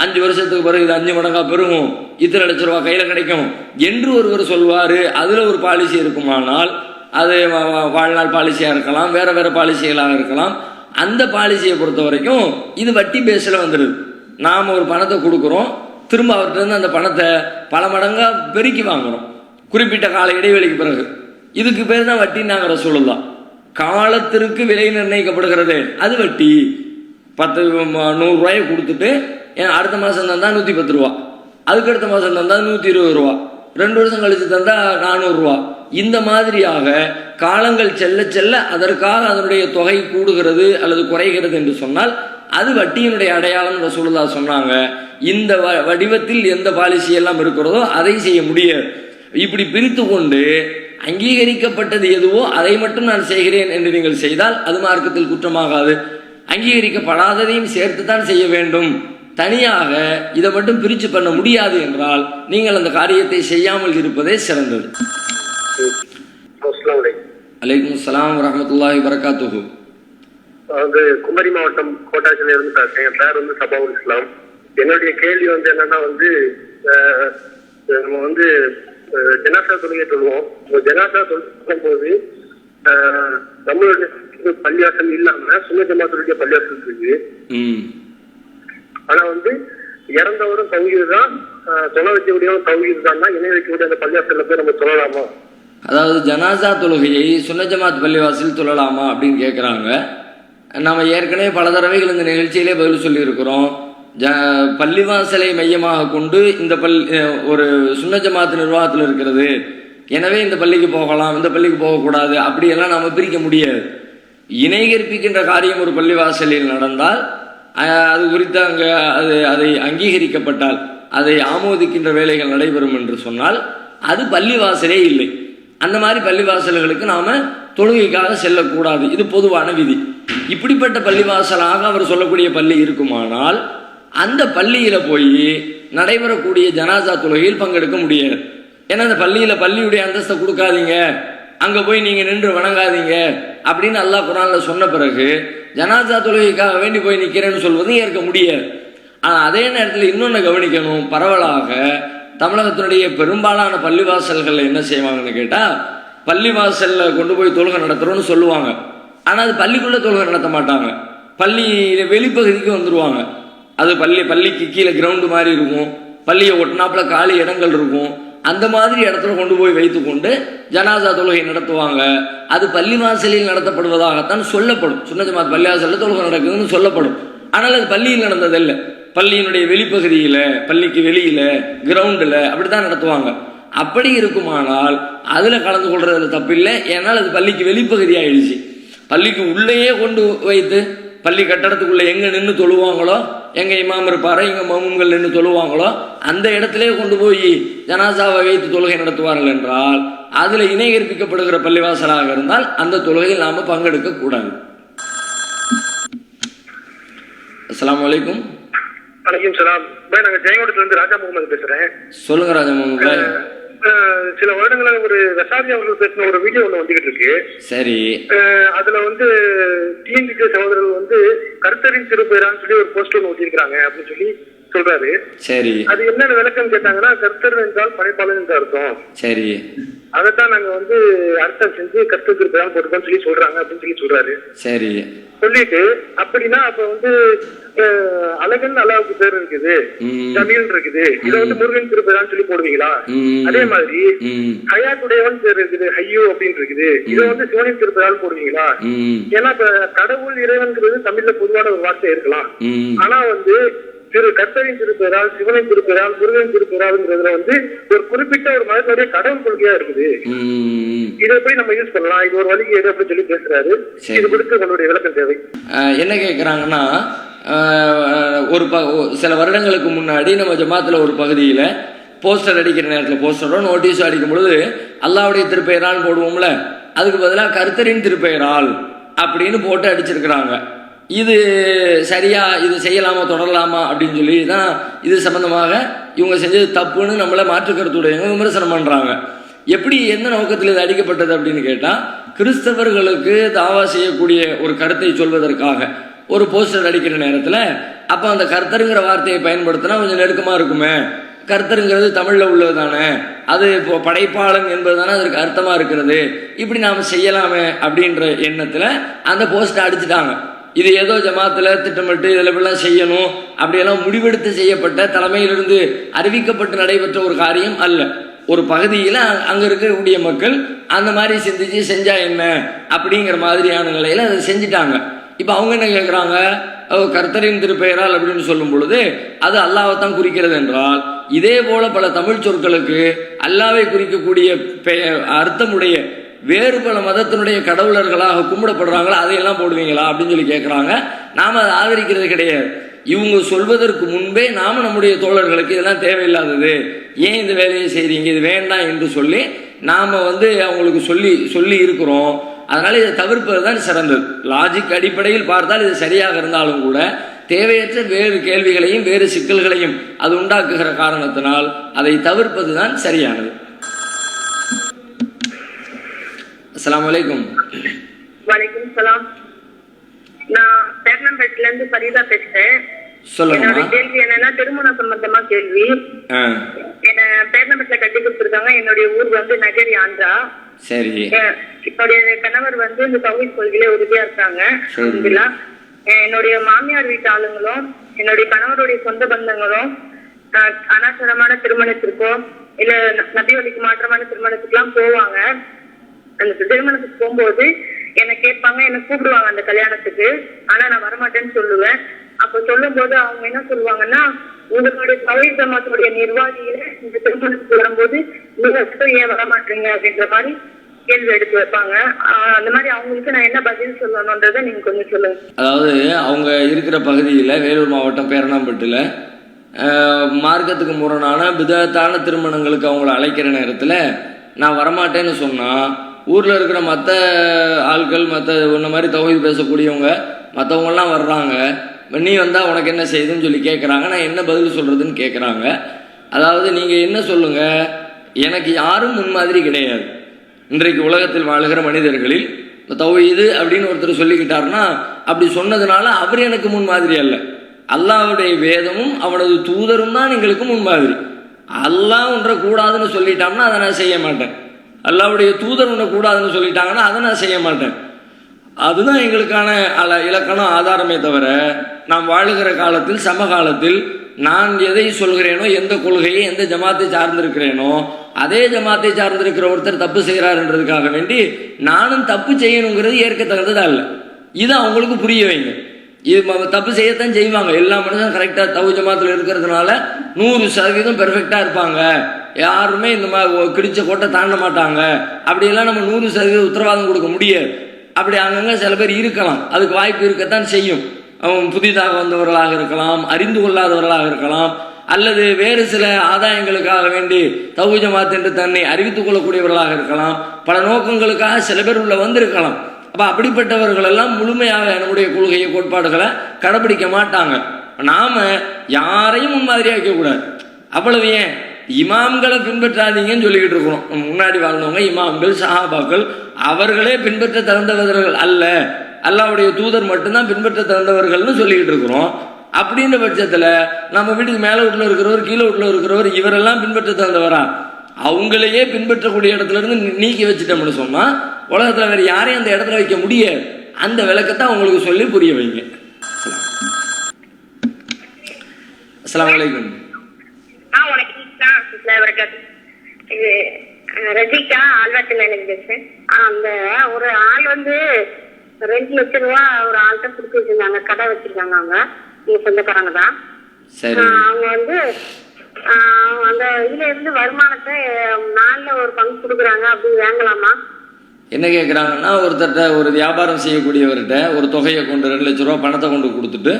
Speaker 2: 5 வருஷத்துக்கு பிறகு இது 5 மடங்கா பெருகும், இத்தனை லட்ச ரூபா கையில் கிடைக்கும் என்று ஒருவர் சொல்வார். அதில் ஒரு பாலிசி இருக்குமானால் அது வாழ்நாள் பாலிசியாக இருக்கலாம், வேற வேற பாலிசிகளாக இருக்கலாம். அந்த பாலிசியை பொறுத்த வரைக்கும் இது வட்டி பேஸில் வந்துடுது. நாம் ஒரு பணத்தை கொடுக்குறோம், திரும்ப அவர்கிட்ட அந்த பணத்தை பல மடங்காக பெருக்கி வாங்குறோம் குறிப்பிட்ட கால இடைவெளிக்கு பிறகு. இதுக்கு பேர் தான் வட்டின்னாங்கிற சொல்லலாம். காலத்திற்கு விலை நிர்ணயிக்கப்படுகிறது, அது வட்டி. 100 ரூபாயை கொடுத்துட்டு அடுத்த மாதம் தந்தா 110 ரூபா, அதுக்கு அடுத்த மாதம் தந்தா 120 ரூபா, 2 வருஷம் கழிச்சு தந்தா 400 ரூபா. இந்த மாதிரியாக காலங்கள் செல்ல செல்ல அதற்காக அதனுடைய தொகை கூடுகிறது அல்லது குறைகிறது என்று சொன்னால் அது வட்டியினுடைய அடையாளம் ரசூலுல்லாஹ் சொன்னாங்க. இந்த வடிவத்தில் எந்த பாலிசி எல்லாம் இருக்கிறதோ அதை செய்ய முடியாது. இப்படி பிரித்து கொண்டு அங்கீகரிக்கப்பட்டது எதுவோ அதை மட்டும் நான் செய்கிறேன் என்று நீங்கள் செய்தால் அது மார்க்கத்தில் குற்றமாகாது. அங்கீகரிக்கப்படாததையும் சேர்த்து தான் செய்ய வேண்டும். தனியாக இதை மட்டும் பிரித்து பண்ண முடியாது என்றால் நீங்கள் அந்த காரியத்தை செய்யாமல் இருப்பதே சிறந்தது. அலைக்கும் அஸ்ஸலாம் வரஹ்மத்துல்லாஹி வபரகாத்துஹு.
Speaker 3: வந்து குமரி மாவட்டம் கோட்டாட்சியில இருந்து பேசுறேன். என் பேர் வந்து சபாவுல் இஸ்லாம். என்னுடைய கேள்வி வந்து என்னன்னா நம்ம வந்து ஜனாசா தொழுகை சொல்லுவோம். ஜனாசா சொல்லும் போது நம்மளுடைய பள்ளிவாசல் இல்லாம சுன்ன ஜமாத்துடைய பள்ளிவாசல் இருக்கு. ஆனா வந்து இறந்தவரும் தௌஹீது தான், தொலை வைக்கக்கூடியவரும் தௌஹீது தான், இணை வைக்கக்கூடிய அந்த பள்ளிவாசல்ல போய் நம்ம சொல்லலாமா?
Speaker 2: அதாவது ஜனாசா தொழுகையை சுன்ன ஜமாத் பள்ளிவாசல் சொல்லலாமா அப்படின்னு கேட்குறாங்க. நம்ம ஏற்கனவே பல தடவைகள் இந்த நிகழ்ச்சியிலே பதில் சொல்லியிருக்கிறோம். பள்ளிவாசலை மையமாக கொண்டு இந்த ஒரு சுன்ன ஜமாத் நிர்வாகத்தில் இருக்கிறது, எனவே இந்த பள்ளிக்கு போகலாம், இந்த பள்ளிக்கு போகக்கூடாது அப்படியெல்லாம் நாம் பிரிக்க முடியாது. இணை கற்பிக்கின்ற காரியம் ஒரு பள்ளிவாசலில் நடந்தால் அது குறித்து அங்கே அதை அங்கீகரிக்கப்பட்டால் அதை ஆமோதிக்கின்ற வேலைகள் நடைபெறும் என்று சொன்னால் அது பள்ளிவாசலே இல்லை. அந்த மாதிரி பள்ளிவாசல்களுக்கு நாம தொழுகைக்காக செல்லக்கூடாது, இது பொதுவான விதி. இப்படிப்பட்ட பள்ளிவாசலாக அவர் சொல்லக்கூடிய பள்ளி இருக்குமானால் அந்த பள்ளியில போய் நடைபெறக்கூடிய ஜனாசா தொழுகையில் பங்கெடுக்க முடியாது. ஏன்னா அந்த பள்ளியுடைய அந்தஸ்தை கொடுக்காதீங்க, அங்க போய் நீங்க நின்று வணங்காதீங்க அப்படின்னு அல்லாஹ் குர்ஆன்ல சொன்ன பிறகு ஜனாசா தொழுகைக்காக வேண்டி போய் நிக்கிறேன்னு சொல்வது ஏற்க முடியாது. ஆனா அதே நேரத்தில் இன்னொன்னு கவனிக்கணும். பரவலாக தமிழகத்தினுடைய பெரும்பாலான பள்ளிவாசல்கள் என்ன செய்வாங்கன்னு கேட்டா, பள்ளிவாசல்ல கொண்டு போய் தொழுகை நடத்துறோம்னு சொல்லுவாங்க. ஆனா அது பள்ளிக்குள்ள தொழுகை நடத்த மாட்டாங்க, பள்ளி வெளிப்பகுதிக்கு வந்துருவாங்க. அது பள்ளிக்கு கீழே கிரவுண்டு மாதிரி இருக்கும், பள்ளியை ஒட்டினாப்புல காலி இடங்கள் இருக்கும். அந்த மாதிரி இடத்துல கொண்டு போய் வைத்து கொண்டு ஜனாசா தொழுகை நடத்துவாங்க. அது பள்ளிவாசலில் நடத்தப்படுவதாகத்தான் சொல்லப்படும். சுன்ன ஜமாத் பள்ளிவாசல்ல தொழுகை நடக்குதுன்னு சொல்லப்படும். ஆனால் அது பள்ளியில் நடந்ததில்லை. பள்ளியினுடைய வெளிப்பகுதியில், பள்ளிக்கு வெளியில், கிரவுண்டில் அப்படி தான் நடத்துவாங்க. அப்படி இருக்குமானால் அதில் கலந்து கொள்றதுல தப்பில்லை. ஏன்னால் அது பள்ளிக்கு வெளிப்பகுதி ஆயிடுச்சு. பள்ளிக்கு உள்ளேயே கொண்டு வைத்து பள்ளி கட்டடத்துக்குள்ளே எங்கே நின்று தொழுவாங்களோ, எங்கே இமாம் இருப்பாரோ, எங்கே மமும்கள் நின்று தொழுவாங்களோ அந்த இடத்திலே கொண்டு போய் ஜனாசாவை வைத்து தொழுகை நடத்துவார்கள் என்றால் அதில் இணை கற்பிக்கப்படுகிற பள்ளிவாசலாக இருந்தால் அந்த தொழுகையில் நாம் பங்கெடுக்க கூடாது. அஸ்ஸலாமு அலைக்கும்.
Speaker 3: வணக்கம் சலாம். நாங்கள் ஜெயங்கோட்டத்துல இருந்து ராஜா முகமது பேசுறேன்.
Speaker 2: சொல்லுங்க ராஜா முகமது.
Speaker 3: சில வருடங்களாக ஒரு வெசாரி அவர்கள் பேசின ஒரு வீடியோ ஒண்ணு வந்துகிட்டு இருக்கு.
Speaker 2: சரி.
Speaker 3: அதுல டிஎன்பிசி சகோதரர்கள் கர்த்தரின் திருப்பெயரான்னு சொல்லி ஒரு போஸ்ட் ஒண்ணு ஒட்டிருக்காங்க அப்படின்னு சொல்லி சொல்றாரு.
Speaker 2: சரி.
Speaker 3: அது என்ன விளக்கம் கேட்டாங்கன்னா, கர்த்தர் என்றால் படைப்பாளன் என்று அர்த்தம்.
Speaker 2: சரி.
Speaker 3: அதைத்தான் நாங்க அர்த்தம் செஞ்சு கர்த்தர் திருப்பெயரான்னு போட்டுக்கோன்னு சொல்லி சொல்றாங்க அப்படின்னு சொல்லி சொல்றாரு.
Speaker 2: சரி.
Speaker 3: சொல்லிட்டு அப்படின்னா அப்ப அழகன் அல்லாவுக்கு பேர் இருக்குது, ஜமீல் இருக்குது, இதை முருகன் திருப்பெயரான்னு சொல்லி போடுவீங்களா? அதே மாதிரி ஹயாத்துடையவன் பேர் இருக்குது, ஹையோ அப்படின்னு இருக்குது, இதை சிவனின் திருப்பெயரால் போடுவீங்களா? ஏன்னா இப்ப கடவுள் இறைவன்கிறது தமிழ்ல பொதுவான ஒரு வார்த்தை இருக்கலாம். ஆனா கர்த்தரின் திருப்பெயரால், சிவனின் திருப்பெயரால், முருகன் திருப்பெயரால்ங்கிறதுல ஒரு குறிப்பிட்ட ஒரு மதத்துடைய கடவுள் கொள்கையா இருக்குது. இதை போய் நம்ம யூஸ் பண்ணலாம், இது ஒரு வழிக்கு எது அப்படின்னு சொல்லி பேசுறாரு. இது கொடுத்து உங்களுடைய விளக்கம் தேவை.
Speaker 2: என்ன கேட்கிறாங்கன்னா, ஒரு சில வருடங்களுக்கு முன்னாடி நம்ம ஜமாத்துல ஒரு பகுதியில போஸ்டர் அடிக்கிற நேரத்தில் போஸ்டரோ நோட்டீஸோ அடிக்கும் பொழுது அல்லாவுடைய திருப்பெயரால் போடுவோம்ல, அதுக்கு பதிலாக கர்த்தரின் திருப்பெயரால் அப்படின்னு போட்டு அடிச்சிருக்கிறாங்க. இது சரியா, இது செய்யலாமா, தொடரலாமா அப்படின்னு சொல்லி தான் இது சம்பந்தமாக இவங்க செஞ்சது தப்புன்னு நம்மளை மாற்று கருத்துடையவங்க விமர்சனம் பண்றாங்க. எப்படி, எந்த நோக்கத்தில் இது அடிக்கப்பட்டது அப்படின்னு கேட்டா, கிறிஸ்தவர்களுக்கு தாவா செய்யக்கூடிய ஒரு கருத்தை சொல்வதற்காக ஒரு போஸ்டர் அடிக்கிற நேரத்தில் அப்போ அந்த கர்த்தருங்கிற வார்த்தையை பயன்படுத்தினா கொஞ்சம் நெருக்கமா இருக்குமே, கர்த்தருங்கிறது தமிழ்ல உள்ளது தானே, அது இப்போ படைப்பாளன் என்பது தானே அதற்கு அர்த்தமா இருக்கிறது, இப்படி நாம செய்யலாமே அப்படின்ற எண்ணத்துல அந்த போஸ்டர் அடிச்சுட்டாங்க. இது ஏதோ ஜமாத்துல திட்டமிட்டு இதில் இப்படிலாம் செய்யணும் அப்படியெல்லாம் முடிவெடுத்து செய்யப்பட்ட, தலைமையிலிருந்து அறிவிக்கப்பட்டு நடைபெற்ற ஒரு காரியம் அல்ல. ஒரு பகுதியில் அங்கே இருக்கக்கூடிய மக்கள் அந்த மாதிரி சிந்திச்சு செஞ்சா என்ன அப்படிங்கிற மாதிரியான நிலையில் அதை செஞ்சுட்டாங்க. இப்போ அவங்க என்ன கேட்குறாங்க, கர்த்தரின் திருப்பெயரால் அப்படின்னு சொல்லும் பொழுது அது அல்லாவை தான் குறிக்கிறது என்றால், இதே போல பல தமிழ் சொற்களுக்கு அல்லாவை குறிக்கக்கூடிய அர்த்தமுடைய வேறு பல மதத்தினுடைய கடவுளர்களாக கும்பிடப்படுறாங்களா, அதையெல்லாம் போடுவீங்களா அப்படின்னு சொல்லி கேட்குறாங்க. நாம் அதை ஆதரிக்கிறது கிடையாது. இவங்க சொல்வதற்கு முன்பே நாம் நம்முடைய தோழர்களுக்கு இதெல்லாம் தேவையில்லாதது, ஏன் இந்த வேலையை செய்கிறீங்க, இது வேண்டாம் என்று சொல்லி நாம் அவங்களுக்கு சொல்லி இருக்கிறோம். அதனால இதை தவிர்ப்பது தான் சிறந்தது. லாஜிக் அடிப்படையில் பார்த்தால் இது சரியாக இருந்தாலும் கூட தேவையற்ற வேறு கேள்விகளையும் வேறு சிக்கல்களையும் அது உண்டாக்குகிற காரணத்தினால் அதை தவிர்ப்பது தான் சரியானது. அஸ்ஸலாமு அலைக்கும்.
Speaker 4: வலைக்கும் சலாம். நான் பேர்னம்பேட்ல இருந்து பரிதா பேசுறேன். என்னோட கேள்வி என்னன்னா, திருமணம் சம்பந்தமா கேள்வி. என்ன பேர்னம்பேட்ல கட்டி கொடுத்துருக்காங்க. என்னுடைய ஊர் நகரி, ஆந்திரா.
Speaker 2: சரி.
Speaker 4: என்னுடைய கணவர் இந்த தௌஹீத் கொள்கையில உறுதியா இருக்காங்க. என்னுடைய மாமியார் வீட்டு ஆளுங்களும் என்னுடைய கணவருடைய சொந்த பந்தங்களும் அனாச்சாரமான திருமணத்திற்கோ இல்ல நபி வழிக்கு மாற்றமான திருமணத்துக்கு எல்லாம் போவாங்க. அந்த திருமணத்துக்கு போகும்போது என்ன கேட்பாங்க, என்ன கூப்பிடுவாங்க அந்த கல்யாணத்துக்கு. ஆனா நான் வரமாட்டேன்னு சொல்லுவேன். அப்ப சொல்லும் போது அவங்க என்ன சொல்லுவாங்கன்னா, உங்களுடைய தௌஹீத் ஜமாத்துடைய நிர்வாகியில இந்த திருமணத்துக்கு வரும்போது நீங்க ஏன் வரமாட்டீங்க அப்படின்ற மாதிரி கேள்வி எடுத்து வைப்பாங்க. அந்த மாதிரி அவங்களுக்கு நான் என்ன பதில் சொல்லணும்ன்றதை நீங்க கொஞ்சம் சொல்லுங்க.
Speaker 2: அதாவது அவங்க இருக்கிற பகுதியில் வேலூர் மாவட்டம் பேரணாம்பட்டுல மார்க்கத்துக்கு முரணான பிதத்தான திருமணங்களுக்கு அவங்கள அழைக்கிற நேரத்தில் நான் வரமாட்டேன்னு சொன்னால், ஊரில் இருக்கிற மற்ற ஆட்கள், மற்ற இந்த மாதிரி தௌஹீத் பேசக்கூடியவங்க மற்றவங்கெல்லாம் வர்றாங்க, நீ வந்தால் உனக்கு என்ன செய்யுதுன்னு சொல்லி கேட்குறாங்க. நான் என்ன பதில் சொல்கிறதுன்னு கேட்குறாங்க. அதாவது நீங்கள் என்ன சொல்லுங்கள், எனக்கு யாரும் முன்மாதிரி கிடையாது. இன்றைக்கு உலகத்தில் வாழுகிற மனிதர்களில் தௌஹீது அப்படின்னு ஒருத்தர் சொல்லிக்கிட்டாருன்னா, அப்படி சொன்னதுனால அவர் எனக்கு முன்மாதிரி அல்ல. அல்லாஹ்வுடைய வேதமும் அவனது தூதரும் தான் எங்களுக்கு முன்மாதிரி. அல்லாஹ் ஒன்றை கூடாதுன்னு சொல்லிட்டாங்கன்னா அதை நான் செய்ய மாட்டேன். அல்லாஹ்வுடைய தூதர் ஒன்றை கூடாதுன்னு சொல்லிட்டாங்கன்னா அதை நான் செய்ய மாட்டேன். அதுதான் எங்களுக்கான இலக்கணம், ஆதாரமே தவிர நாம் வாழுகிற காலத்தில் சமகாலத்தில் நான் எதை சொல்கிறேனோ, எந்த கொள்கையை எந்த ஜமாத்தை சார்ந்திருக்கிறேனோ அதே ஜமாத்தை சார்ந்திருக்கிற ஒருத்தர் தப்பு செய்கிறாருன்றதுக்காக வேண்டி நானும் தப்பு செய்யணுங்கிறது ஏற்கத்தக்கதா இல்லை. இது அவங்களுக்கு புரிய வைங்க. இது தப்பு செய்யத்தான் செய்வாங்க. எல்லா மனுஷனும் கரெக்டாக தவு ஜமாத்தில் இருக்கிறதுனால 100% பெர்ஃபெக்டாக இருப்பாங்க, யாருமே இந்த மாதிரி கிடிச்ச கோட்டை தாண்ட மாட்டாங்க அப்படியெல்லாம் நம்ம 100% உத்தரவாதம் கொடுக்க முடியாது. அப்படி அங்கங்கே சில பேர் இருக்கலாம், அதுக்கு வாய்ப்பு இருக்கத்தான் செய்யும். அவங்க புதிதாக வந்தவர்களாக இருக்கலாம், அறிந்து கொள்ளாதவர்களாக இருக்கலாம், அல்லது வேறு சில ஆதாயங்களுக்காக வேண்டி தவு ஜமாத் என்று தன்னை அறிவித்துக் கொள்ளக்கூடியவர்களாக இருக்கலாம், பல நோக்கங்களுக்காக சில பேர் உள்ள வந்திருக்கலாம். அப்போ அப்படிப்பட்டவர்கள் எல்லாம் முழுமையாக நம்முடைய கொள்கையை கோட்பாடுகளை கடைபிடிக்க மாட்டாங்க. நாம யாரையும் முன்மாதிரியாக வைக்கக்கூடாது. அவ்வளவு ஏன் இமாம்களை பின்பற்றாதீங்கன்னு சொல்லிக்கிட்டு இருக்கிறோம். முன்னாடி வாழ்ந்தவங்க இமாம்கள் சஹாபாக்கள் அவர்களே பின்பற்ற தகுந்தவர்கள் அல்ல, அல்லாஹ்வுடைய தூதர் மட்டும்தான் பின்பற்ற தகுந்தவர்கள்னு சொல்லிக்கிட்டு இருக்கிறோம். அப்படின்ற பட்சத்தில் நம்ம வீட்டுக்கு மேலே வீட்டில் இருக்கிறவர் கீழே வீட்டில் இருக்கிறவர் இவரெல்லாம் பின்பற்ற தகுந்தவரா? அவங்களையே பின்பற்றக்கூடிய இடத்துல இருந்து நீக்கி வச்சுட்டோம்னு சொன்னா உலகத்தில் வேற யாரையும் அந்த இடத்துல வைக்க முடியாது. அந்த விளக்கத்தை அவங்களுக்கு சொல்லி புரிய வைங்க. அஸ்ஸலாமு அலைக்கும்.
Speaker 5: இது ரஜிகா ஆழ்வாட்டில் எனக்கு பேசுறேன். அந்த ஒரு ஆள் வந்து 2 லட்சம் ரூபா ஒரு ஆள்கிட்ட கொடுத்து வச்சிருந்தாங்க, கடை வச்சிருக்காங்க. அவங்க நீங்க சொந்தக்காரங்க தான். அவங்க வந்து அந்த இதுல இருந்து வருமானத்தை 4ல் ஒரு பங்கு கொடுக்குறாங்க, அப்படி வாங்கலாமா?
Speaker 2: என்ன கேட்குறாங்கன்னா, ஒருத்தர்கிட்ட ஒரு வியாபாரம் செய்யக்கூடியவர்கிட்ட ஒரு தொகையை கொண்டு 2 லட்ச ரூபா பணத்தை கொண்டு கொடுத்துட்டு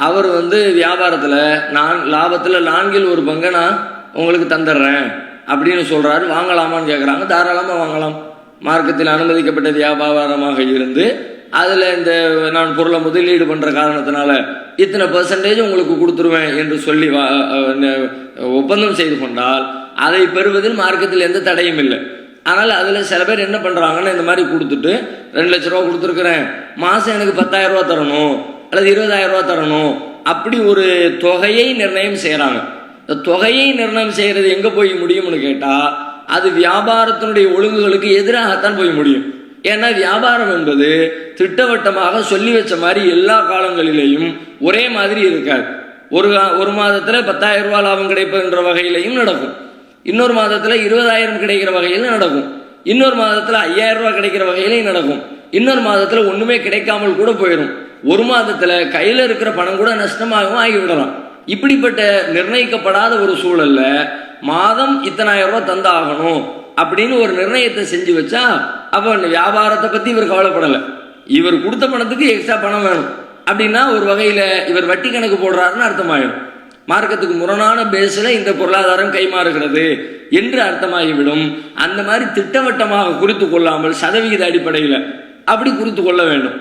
Speaker 2: அவர் வந்து வியாபாரத்தில் நான் லாபத்தில் 4ல் ஒரு பங்கை நான் உங்களுக்கு தந்துடுறேன் அப்படின்னு சொல்கிறாரு. வாங்கலாமான்னு கேட்குறாங்க. தாராளமாக வாங்கலாம். மார்க்கத்தில் அனுமதிக்கப்பட்ட வியாபாரமாக இருந்து அதில் இந்த நான் பொருளை முதலீடு பண்ணுற காரணத்தினால இத்தனை % உங்களுக்கு கொடுத்துருவேன் என்று சொல்லி ஒப்பந்தம் செய்து கொண்டால் அதை பெறுவதில் மார்க்கத்தில் எந்த தடையும் இல்லை. ஆனால் அதில் சில பேர் என்ன பண்ணுறாங்கன்னா, இந்த மாதிரி கொடுத்துட்டு 2 லட்ச ரூபா கொடுத்துருக்குறேன், மாதம் எனக்கு 10,000 ரூபா தரணும் அல்லது 20,000 ரூபா தரணும், அப்படி ஒரு தொகையை நிர்ணயம் செய்கிறாங்க. இந்த தொகையை நிர்ணயம் செய்கிறது எங்கே போய் முடியும்னு கேட்டால் அது வியாபாரத்தினுடைய ஒழுங்குகளுக்கு எதிராகத்தான் போய் முடியும். ஏன்னா வியாபாரம் என்பது திட்டவட்டமாக சொல்லி வச்ச மாதிரி எல்லா காலங்களிலேயும் ஒரே மாதிரி இருக்காது. ஒரு மாதத்தில் 10,000 ரூபா லாபம் கிடைப்பதுன்ற வகையிலையும் நடக்கும், இன்னொரு மாதத்தில் 20,000 கிடைக்கிற வகையில் நடக்கும், இன்னொரு மாதத்தில் 5,000 ரூபா கிடைக்கிற வகையிலையும் நடக்கும், இன்னொரு மாதத்தில் ஒன்றுமே கிடைக்காமல் கூட போயிடும், ஒரு மாதத்தில் கையில் இருக்கிற பணம் கூட நஷ்டமாகவும் ஆகிவிடலாம். இப்படிப்பட்ட நிர்ணயிக்கப்படாத ஒரு சூழல்ல மாதம் இத்தனை 1000 ரூபா தந்தாகணும் அப்படின்னு ஒரு நிர்ணயத்தை செஞ்சு வச்சா அப்போ வியாபாரத்தை பற்றி இவர் கவலைப்படலை. இவர் கொடுத்த பணத்துக்கு எக்ஸ்ட்ரா பணம் வேணும் அப்படின்னா ஒரு வகையில் இவர் வட்டி கணக்கு போடுறாருன்னு அர்த்தமாயிடும். மார்க்கத்துக்கு முரணான பேஸில் இந்த பொருளாதாரம் கைமாறுகிறது என்று அர்த்தமாகிவிடும். அந்த மாதிரி திட்டவட்டமாக குறித்து கொள்ளாமல் சதவிகித அடிப்படையில் அப்படி குறித்து கொள்ள வேண்டும்.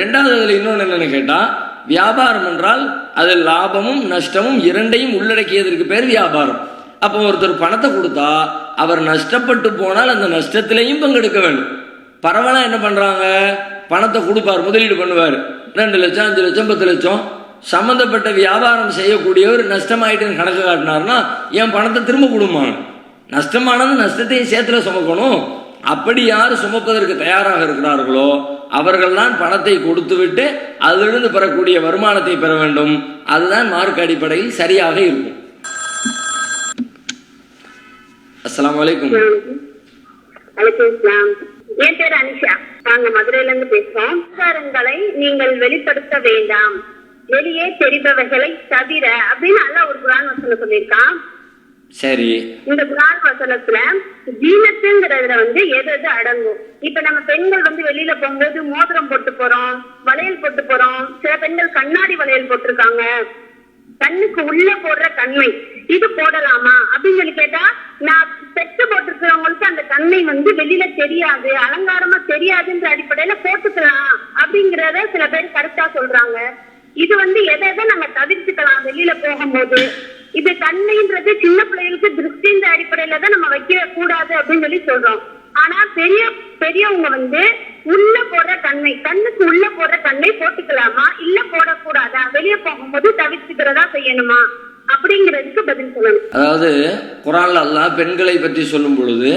Speaker 2: ரெண்டாவது அதில் இன்னொன்று என்னன்னு கேட்டால், வியாபாரம் என்றால் அதில் லாபமும் நஷ்டமும் இரண்டையும் உள்ளடக்கியதற்கு பேர் வியாபாரம். அப்போ ஒருத்தர் பணத்தை கொடுத்தா அவர் நஷ்டப்பட்டு போனால் அந்த நஷ்டத்திலையும் பங்கெடுக்க வேண்டும். பரவாயில்ல என்ன பண்ணுறாங்க, பணத்தை கொடுப்பார், முதலீடு பண்ணுவார், 2 லட்சம் 5 லட்சம் 10 லட்சம், சம்மந்தப்பட்ட வியாபாரம் செய்யக்கூடியவர் நஷ்டமாயிட்டுன்னு கணக்கு காட்டினார்னா என் பணத்தை திரும்ப கொடுமாங்க. நஷ்டமானது நஷ்டத்தையும் சேர்த்துல சுமக்கணும். அப்படி யார் சுமப்பதற்கு தயாராக இருக்கிறார்களோ அவர்கள் தான் பணத்தை கொடுத்து விட்டு அதிலிருந்து பெறக்கூடிய வருமானத்தை பெற வேண்டும். அதுதான் மார்க்க அடிப்படையில் சரியாக இருக்கும். அஸ்ஸலாமு அலைக்கும்.
Speaker 5: என் பேர் அனிஷா, நாங்க மதுரையில இருந்து பேசுறோம். விசாரங்களை நீங்கள் வெளிப்படுத்த வேண்டாம், வெளியே தெரிபவர்களை தவிர அப்படின்னு அல்லாஹ் ஒரு குர்ஆன் வசனம் சொல்லியிருக்கான்.
Speaker 2: சரி,
Speaker 5: இந்த குர்ஆன் வசனத்துல ஜீனத்துங்கிறதுல வந்து எது எது அடங்கும். இப்ப நம்ம பெண்கள் வந்து வெளியில போகும்போது மோதிரம் போட்டு போறோம், வளையல் போட்டு போறோம், சில பெண்கள் கண்ணாடி வளையல் போட்டிருக்காங்க, கண்ணுக்கு உள்ள போடுற கண்ணை இது போடலாமா அப்படின்னு சொல்லி கேட்டா, நான் பெட்டு போட்டிருக்கிறவங்களுக்கு அந்த கண்ணை வந்து வெளியில தெரியாது, அலங்காரமா தெரியாதுன்ற அடிப்படையில போட்டுக்கலாம் அப்படிங்கறத சில பேர் கரெக்டா சொல்றாங்க. இது வந்து எதை எதை நம்ம தவிர்த்துக்கலாம் வெளியில போகும்போது. இது கண்ணைன்றது சின்ன பிள்ளைகளுக்கு திருஷ்டின்ற அடிப்படையில தான் நம்ம வைக்க கூடாது அப்படின்னு சொல்லி சொல்றோம். ஆனா பெரியவங்க வந்து உள்ள போடுற கண்ணை, கண்ணுக்கு உள்ள போடுற கண்ணை போட்டுக்கலாமா இல்ல போடக்கூடாதா, வெளியே போகும்போது தவிர்த்துக்கிறதா செய்யணுமா அப்படிங்கிறதுக்கு பதில் சொல்லணும்.
Speaker 2: அதாவது குர்ஆன்ல அல்லாஹ் பெண்களை பற்றி சொல்லும் பொழுது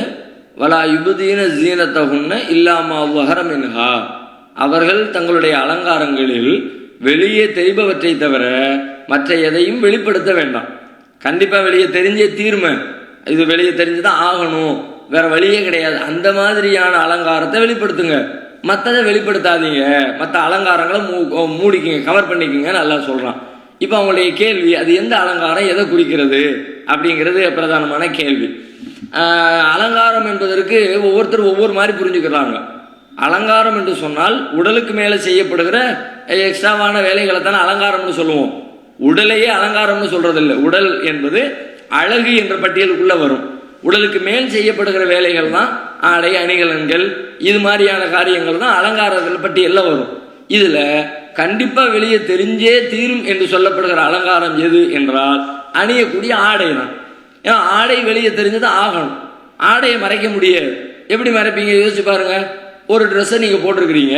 Speaker 2: வலா யுபதீன ஜீனத்தஹுன்ன இல்லாமா வஹர மின்ஹா, அவர்கள் தங்களுடைய அலங்காரங்களில் வெளியே தெரிபவற்றை தவிர மற்ற எதையும் வெளிப்படுத்த வேண்டாம். கண்டிப்பா வெளியே தெரிஞ்சே தீர்மை, இது வெளியே தெரிஞ்சுதான் ஆகணும், வேற வழியே கிடையாது, அந்த மாதிரியான அலங்காரத்தை வெளிப்படுத்துங்க. மற்றதை வெளிப்படுத்தாதீங்க, மற்ற அலங்காரங்களை மூடிக்கிங்க, கவர் பண்ணிக்கிங்கன்னு அல்லாஹ் சொல்கிறான். இப்போ அவங்களுடைய கேள்வி, அது எந்த அலங்காரம் எதை குறிக்கிறது அப்படிங்கிறது பிரதானமான கேள்வி. அலங்காரம் என்பதற்கு ஒவ்வொருத்தரும் ஒவ்வொரு மாதிரி புரிஞ்சுக்கிறாங்க. அலங்காரம் என்று சொன்னால் உடலுக்கு மேலே செய்யப்படுகிற எக்ஸ்ட்ராவான வேலைகளை தானே அலங்காரம்னு சொல்லுவோம். உடலையே அலங்காரம்னு சொல்றதில்லை. உடல் என்பது அழகு என்ற பட்டியலுக்குள்ள வரும். உடலுக்கு மேல் செய்யப்படுகிற வேலைகள் தான் ஆடை அணிகலன்கள், இது மாதிரியான காரியங்கள் தான் அலங்காரங்கள் பட்டியலில் வரும். இதுல கண்டிப்பா வெளியே தெரிஞ்சே தீரும் என்று சொல்லப்படுகிற அலங்காரம் எது என்றால் அணியக்கூடிய ஆடை தான். ஏன்னா ஆடை வெளியே தெரிஞ்சதான் ஆகணும். ஆடையை மறைக்க முடியாது. எப்படி மறைப்பீங்க? யோசிச்சு பாருங்க. ஒரு ட்ரெஸ்ஸை நீங்க போட்டிருக்கிறீங்க,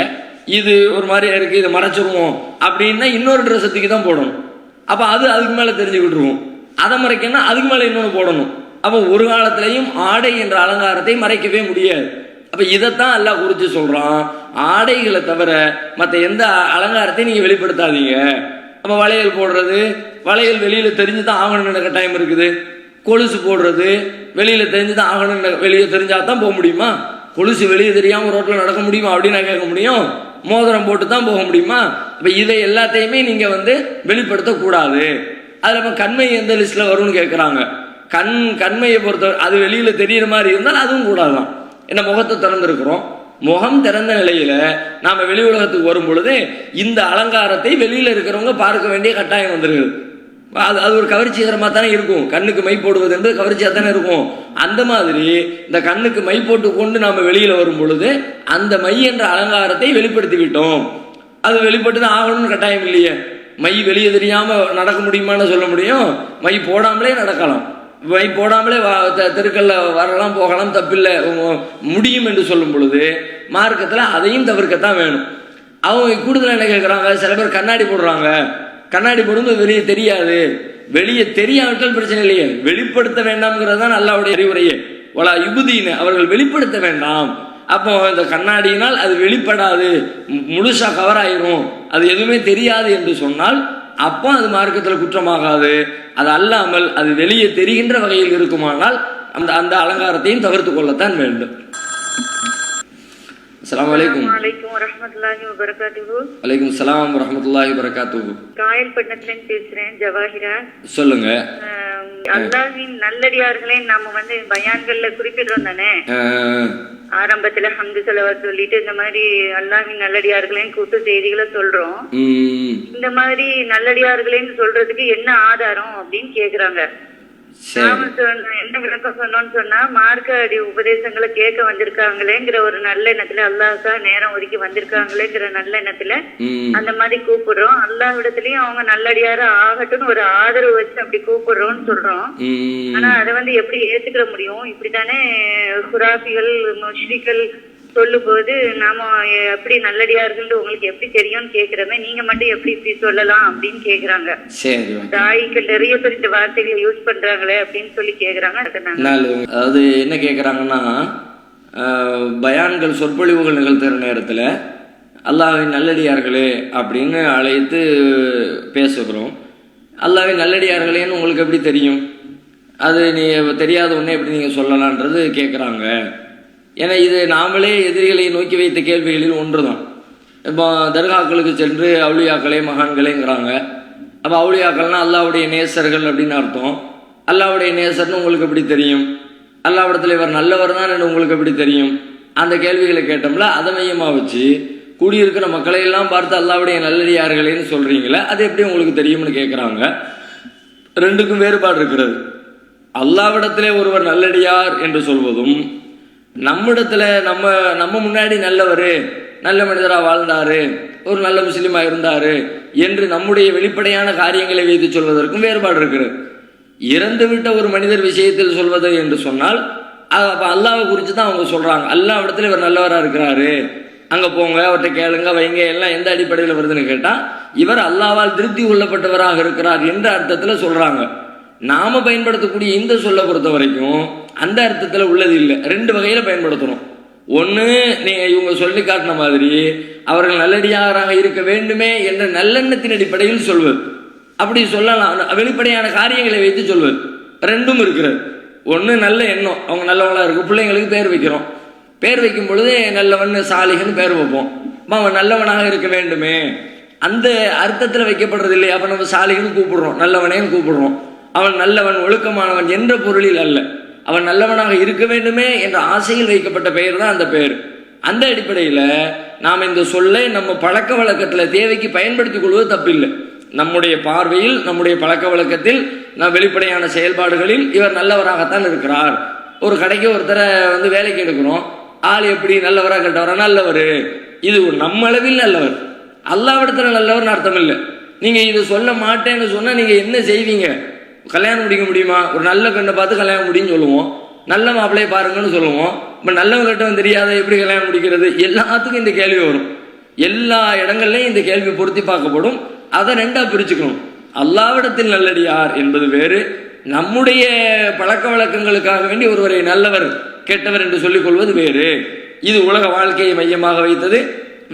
Speaker 2: இது ஒரு மாதிரியா இருக்கு, இதை மறைச்சிருவோம் அப்படின்னா இன்னொரு ட்ரெஸ்ஸை தூக்கி தான் போடணும். அப்ப அதுக்கு மேல தெரிஞ்சுக்கிட்டுருவோம். அதை மறைக்கணும்னா அதுக்கு மேல இன்னொன்று போடணும். அப்போ ஒரு காலத்திலையும் ஆடை என்ற அலங்காரத்தை மறைக்கவே முடியாது. அப்ப இதைத்தான் அல்லாஹ் குறித்து சொல்றான், ஆடைகளை தவிர மற்ற எந்த அலங்காரத்தையும் நீங்க வெளிப்படுத்தாதீங்க. அப்ப வளையல் போடுறது, வளையல் வெளியில தெரிஞ்சுதான் ஆகணும்னு கட்டாயம் இருக்குது. கொலுசு போடுறது வெளியில தெரிஞ்சுதான் ஆகணும்னு, வெளியே தெரிஞ்சாதான் போக முடியுமா? கொலுசு வெளியே தெரியாம ரோட்ல நடக்க முடியுமா அப்படின்னு நான் கேட்க முடியும்? மோதிரம் போட்டு தான் போக முடியுமா? இப்ப இதை எல்லாத்தையுமே நீங்க வெளிப்படுத்தக்கூடாது. அதுல கண்மை எந்த லிஸ்ட்ல வரும்னு கேட்கிறாங்க. கண்மையை பொறுத்தவரை அது வெளியில தெரியுற மாதிரி இருந்தால் அதுவும் கூடாதான். என்ன, முகத்தை திறந்திருக்கிறோம், முகம் திறந்த நிலையில நாம வெளி உலகத்துக்கு வரும் பொழுது இந்த அலங்காரத்தை வெளியில இருக்கிறவங்க பார்க்க வேண்டிய கட்டாயம் வந்துருக்குது. அது ஒரு கவர்ச்சிகரமா தானே இருக்கும். கண்ணுக்கு மை போடுவது என்பது கவர்ச்சியா தானே இருக்கும். அந்த மாதிரி இந்த கண்ணுக்கு மை போட்டு கொண்டு நாம வெளியில வரும் பொழுது அந்த மை என்ற அலங்காரத்தை வெளிப்படுத்தி விட்டோம். அது வெளிப்பட்டு தான் ஆகணும்னு கட்டாயம் இல்லையே. மை வெளியே தெரியாம நடக்க முடியுமான்னு சொல்ல முடியும். மை போடாமலே நடக்கலாம், மை போடாமலே தெருக்கல்ல வரலாம் போகலாம், தப்பில்லை, முடியும் என்று சொல்லும் பொழுது மார்க்கத்தில் அதையும் தவிர்க்கத்தான் வேணும். அவங்க கூடுதலாக என்ன கேட்குறாங்க, சில பேர் கண்ணாடி போடுறாங்க, கண்ணாடி போடும்போது வெளியே தெரியாது. வெளியே தெரியாவிட்டால் பிரச்சனை இல்லையே, வெளிப்படுத்த வேண்டாம்ங்கிறது தான் அல்லாஹ்வுடைய அறிவுரையே. வலா யுபுதீன, அவர்கள் வெளிப்படுத்த வேண்டாம். அப்போ இந்த கண்ணாடியினால் அது வெளிப்படாது, முழுசா கவர் ஆயிரும், அது எதுவுமே தெரியாது என்று சொன்னால் அப்போ அது மார்க்கத்தில் குற்றமாகாது. அது அல்லாமல் அது வெளியே தெரிகின்ற வகையில் இருக்குமானால் அந்த அலங்காரத்தையும் தவிர்த்து கொள்ளத்தான் வேண்டும். அஸ்ஸலாமு அலைக்கும்.
Speaker 4: வலைக்கும் வரஹ்மத்துல்லாஹி வபரகாத்துஹு.
Speaker 2: வலைக்கும் ஸலாம் வரஹ்மத்துல்லாஹி வபரகாத்துஹு.
Speaker 4: காயல்பட்டினத்திலிருந்து பேசுறேன், ஜவாஹிரா.
Speaker 2: சொல்லுங்க.
Speaker 4: அல்லாஹ்வின் நல்லடியார்களே நாம பயான்கள்ல குறிப்பிடுறோம் தானே, ஆரம்பத்துல ஹம்து ஸலவாத் சொல்லிட்டு இந்த மாதிரி அல்லாஹ்வின் நல்லடியார்களேன்னு கூட்டு செய்திகளை சொல்றோம். இந்த மாதிரி நல்லடியார்களேன்னு சொல்றதுக்கு என்ன ஆதாரம் அப்படின்னு கேக்குறாங்க. நாம என்ன விளக்கம் சொன்னோம்னு சொன்னா, மார்க்க அடி உபதேசங்களை கேட்க வந்திருக்காங்களேங்கிற ஒரு நல்ல எண்ணத்துல, அல்லாஹ்க்கா நேரம் ஒதுக்கி வந்திருக்காங்களேங்கிற நல்ல எண்ணத்துல அந்த மாதிரி கூப்பிடுறோம். அல்லாஹ்விடத்துலயும் அவங்க நல்லடியார ஆகட்டும்னு ஒரு ஆதரவு வச்சு அப்படி கூப்பிடுறோம்னு சொல்றோம். ஆனா அதை எப்படி ஏத்துக்கிற முடியும்? இப்படித்தானே குராபிகள் முஷ்ரிக்கள் சொல்லும் போது நாம எப்படி நல்லடியார்கள் உங்களுக்கு எப்படி தெரியும்னு கேக்குறமே, நீங்க மட்டும் எப்படி இப்படி சொல்லலாம் அப்படின்னு கேக்குறாங்க. தாய்கள் நிறைய பேர் இந்த வார்த்தைகளை யூஸ் பண்றாங்களே அப்படின்னு சொல்லி கேக்குறாங்க.
Speaker 2: அதாவது என்ன கேக்குறாங்கன்னா, பயான்கள் சொற்பொழிவுகள் நிகழ்த்துற நேரத்துல அல்லாஹ்வின் நல்லடியார்களே அப்படின்னு அழைத்து பேசுகிறோம். அல்லாஹ்வின் நல்லடியார்களேன்னு உங்களுக்கு எப்படி தெரியும்? அது நீ தெரியாத ஒன்னே எப்படி நீங்க சொல்லலான்றது கேட்குறாங்க. ஏன்னா இது நாமளே எதிரிகளை நோக்கி வைத்த கேள்விகளில் ஒன்று தான். இப்போ தர்காக்களுக்கு சென்று அவுளியாக்களே மகான்களேங்கிறாங்க. அப்போ அவுளியாக்கள்னா அல்லாஹ்வுடைய நேசர்கள் அப்படின்னு அர்த்தம். அல்லாஹ்வுடைய நேசர்னு உங்களுக்கு எப்படி தெரியும்? அல்லாஹ்விடத்தில் இவர் நல்லவர் தான் உங்களுக்கு எப்படி தெரியும்? அந்த கேள்விகளை கேட்டோம்ல, அதை மையமாக வச்சு கூடியிருக்கிற மக்களை எல்லாம் பார்த்து அல்லாஹ்வுடைய நல்லடியார்களேன்னு சொல்றீங்களே, அது எப்படி உங்களுக்கு தெரியும்னு கேட்குறாங்க. ரெண்டுக்கும் வேறுபாடு இருக்கிறது. அல்லாஹ்விடத்திலே ஒருவர் நல்லடியார் என்று சொல்வதும், நம்மிடத்துல நம்ம முன்னாடி நல்லவர், நல்ல மனிதராக வாழ்ந்தாரு, ஒரு நல்ல முஸ்லீமா இருந்தாரு என்று நம்முடைய வெளிப்படையான காரியங்களை வைத்து சொல்வதற்கும் வேறுபாடு இருக்கிறது. இறந்து விட்ட ஒரு மனிதர் விஷயத்தில் சொல்வது என்று சொன்னால் அப்ப அல்லாஹ்வை குறித்து தான் அவங்க சொல்றாங்க. அல்லாஹ்விடத்துல இவர் நல்லவரா இருக்கிறாரு, அங்க போங்க, அவர்கிட்ட கேளுங்க, வைங்க, எல்லாம் எந்த அடிப்படையில் வருதுன்னு கேட்டா இவர் அல்லாஹ்வால் திருப்தி கொள்ளப்பட்டவராக இருக்கிறார் என்ற அர்த்தத்துல சொல்றாங்க. நாம பயன்படுத்தக்கூடிய இந்த சொல்ல பொறுத்த வரைக்கும் அந்த அர்த்தத்துல உள்ளது இல்லை. ரெண்டு வகையில பயன்படுத்தணும். ஒண்ணு, நீங்க இவங்க சொல்லி காட்டின மாதிரி அவர்கள் நல்லடியாராக இருக்க வேண்டுமே என்ற நல்லெண்ணத்தின் அடிப்படையில் சொல்வது, அப்படி சொல்லலாம். வெளிப்படையான காரியங்களை வைத்து சொல்வது ரெண்டும் இருக்கிறது. ஒண்ணு நல்ல எண்ணம், அவங்க நல்லவங்களா இருக்கு, பிள்ளைங்களுக்கு பேர் வைக்கிறோம், பேர் வைக்கும் பொழுது நல்லவன் சாலிகன் பேர் வைப்போம். அவன் நல்லவனாக இருக்க வேண்டுமே, அந்த அர்த்தத்தில் வைக்கப்படுறது இல்லை. அப்போ நம்ம சாலிகன் கூப்பிடுறோம், நல்லவனேன்னு கூப்பிடுறோம். அவன் நல்லவன் ஒழுக்கமானவன் என்ற பொருளில் அல்ல, அவன் நல்லவனாக இருக்க வேண்டுமே என்ற ஆசையில் வைக்கப்பட்ட பெயர் தான் அந்த பெயர். அந்த அடிப்படையில் நாம் இந்த சொல்லை நம்ம பழக்க வழக்கத்தில் தேவைக்கு பயன்படுத்திக் கொள்வது தப்பில்லை. நம்முடைய பார்வையில், நம்முடைய பழக்க வழக்கத்தில், நம் வெளிப்படையான செயல்பாடுகளில் இவர் நல்லவராகத்தான் இருக்கிறார். ஒரு கடைக்கு ஒருத்தரை வேலைக்கு எடுக்கிறோம், ஆள் எப்படி நல்லவரா கெட்டவரா? நல்லவர். இது நம்ம அளவில் நல்லவர், அல்லாவிடத்தில் நல்லவர்னு அர்த்தம் இல்லை. நீங்கள் இதை சொல்ல மாட்டேன்னு சொன்னால் நீங்கள் என்ன செய்வீங்க? கல்யாணம் முடிக்க முடியுமா? ஒரு நல்ல பெண்ணை பார்த்து கல்யாணம் முடியும்னு சொல்லுவோம், நல்ல மாப்பிள்ளையை பாருங்கன்னு சொல்லுவோம். இப்போ நல்லவன் கெட்டவன் தெரியாத எப்படி கல்யாணம் முடிக்கிறது? எல்லாத்துக்கும் இந்த கேள்வி வரும். எல்லா இடங்கள்லையும் இந்த கேள்வி பொருத்தி பார்க்கப்படும். அதை ரெண்டாக பிரிச்சுக்கணும். அல்லாவிடத்தில் நல்லடியார் என்பது வேறு, நம்முடைய பழக்க வழக்கங்களுக்காக வேண்டி ஒருவரை நல்லவர் கெட்டவர் என்று சொல்லிக் கொள்வது வேறு. இது உலக வாழ்க்கையை மையமாக வைத்தது,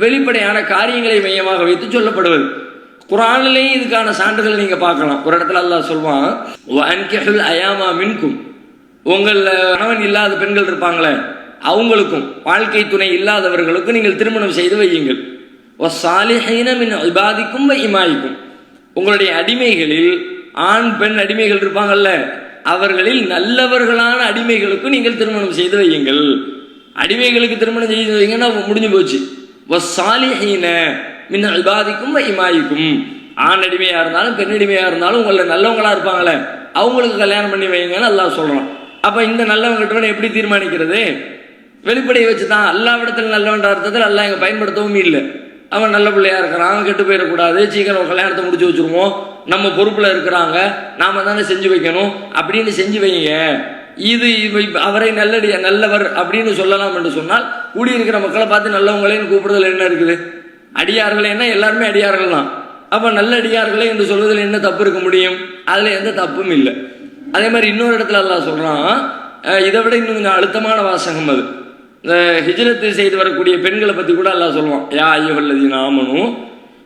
Speaker 2: வெளிப்படையான காரியங்களை மையமாக வைத்து சொல்லப்படுவது. குர்ஆனிலேயும் இதுக்கான சான்றுகள் நீங்க பார்க்கலாம். ஒரு இடத்துல அல்லாஹ் சொல்வான், வஅன்கிஹுல் அயாமா மின்கும், உங்கள் கணவன் இல்லாத பெண்கள் இருப்பாங்களே அவங்களுக்கும், வாழ்க்கை துணை இல்லாதவர்களுக்கும் நீங்கள் திருமணம் செய்து வையுங்கள். வஸ்ஸாலிஹீன மின் இபாதிக்கும் வ இமாயிக்கும், உங்களுடைய அடிமைகளில் ஆண் பெண் அடிமைகள் இருப்பாங்கல்ல, அவர்களில் நல்லவர்களான அடிமைகளுக்கும் நீங்கள் திருமணம் செய்து வையுங்கள். அடிமைகளுக்கு திருமணம் செய்து வைங்கன்னா முடிஞ்சு போச்சு. வஸ்ஸாலிஹீன மின் இபாதிக்கும் வ இமாயிக்கும், ஆண் அடிமையா இருந்தாலும் பெண் அடிமையா இருந்தாலும் உங்களை நல்லவங்களா இருப்பாங்களே அவங்களுக்கு கல்யாணம் பண்ணி வைங்கன்னு அல்லாஹ் சொல்றான். அப்ப இந்த நல்லவங்க கிட்டவனை எப்படி தீர்மானிக்கிறது? வெளிப்படையை வச்சு தான். அல்லாவிடத்தில் நல்லவன்ற அர்த்தத்தில் அல்லாஹ் இங்க பயன்படுத்தவும் இல்லை. அவன் நல்ல பிள்ளையா இருக்கிறான், கெட்டு போயிடக்கூடாது, சீக்கிரம் கல்யாணத்தை முடிச்சு வச்சிருவோம், நம்ம பொறுப்புல இருக்கிறாங்க, நாம தானே செஞ்சு வைக்கணும் அப்படின்னு செஞ்சு வைங்க. இது அவரை நல்லவர் அப்படின்னு சொல்லலாம் என்று சொன்னால், கூடியிருக்கிற மக்களை பார்த்து நல்லவங்களேன்னு கூப்பிடுறதுல என்ன இருக்குது? அடியார்களே என்ன, எல்லாருமே அடியார்கள் தான். அப்ப நல்ல அடியார்களே என்று சொல்வதில் என்ன தப்பு இருக்க முடியும்? அதுல எந்த தப்பும் இல்லை. அதே மாதிரி இன்னொரு இடத்துல அல்லாஹ் சொல்றான், இதை விட இன்னும் கொஞ்சம் அழுத்தமான வாசகம் அது. இந்த ஹிஜ்ரத்து செய்து வரக்கூடிய பெண்களை பத்தி கூட அல்லாஹ் சொல்லுவான், யா அய்யுஹல்லதீன ஆமனூ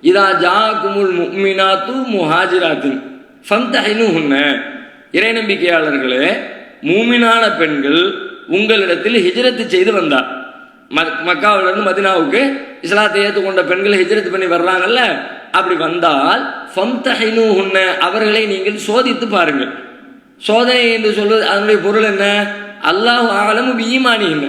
Speaker 2: இதா ஜாஅகுமுல் முஃமினாத்து முஹாஜிராத்தின் ஃபம்தஹினுஹுன்ன, இறை நம்பிக்கையாளர்களே, மூமினான பெண்கள் உங்களிடத்தில் ஹிஜ்ரத்து செய்து வந்தார். மக்காவிலிருந்து மதீனாவுக்கு இஸ்லாத்தை ஏற்றுக்கொண்ட பெண்கள் ஹிஜ்ரத் பண்ணி வர்றாங்கல்ல, அப்படி வந்தால் ஃபம்தஹினுஹுன்ன, அவர்களை நீங்கள் சோதித்து பாருங்கள். சோதனை என்று சொல்வது அதனுடைய பொருள் என்ன? அல்லாஹு அலமு பீமானிஹின்ன,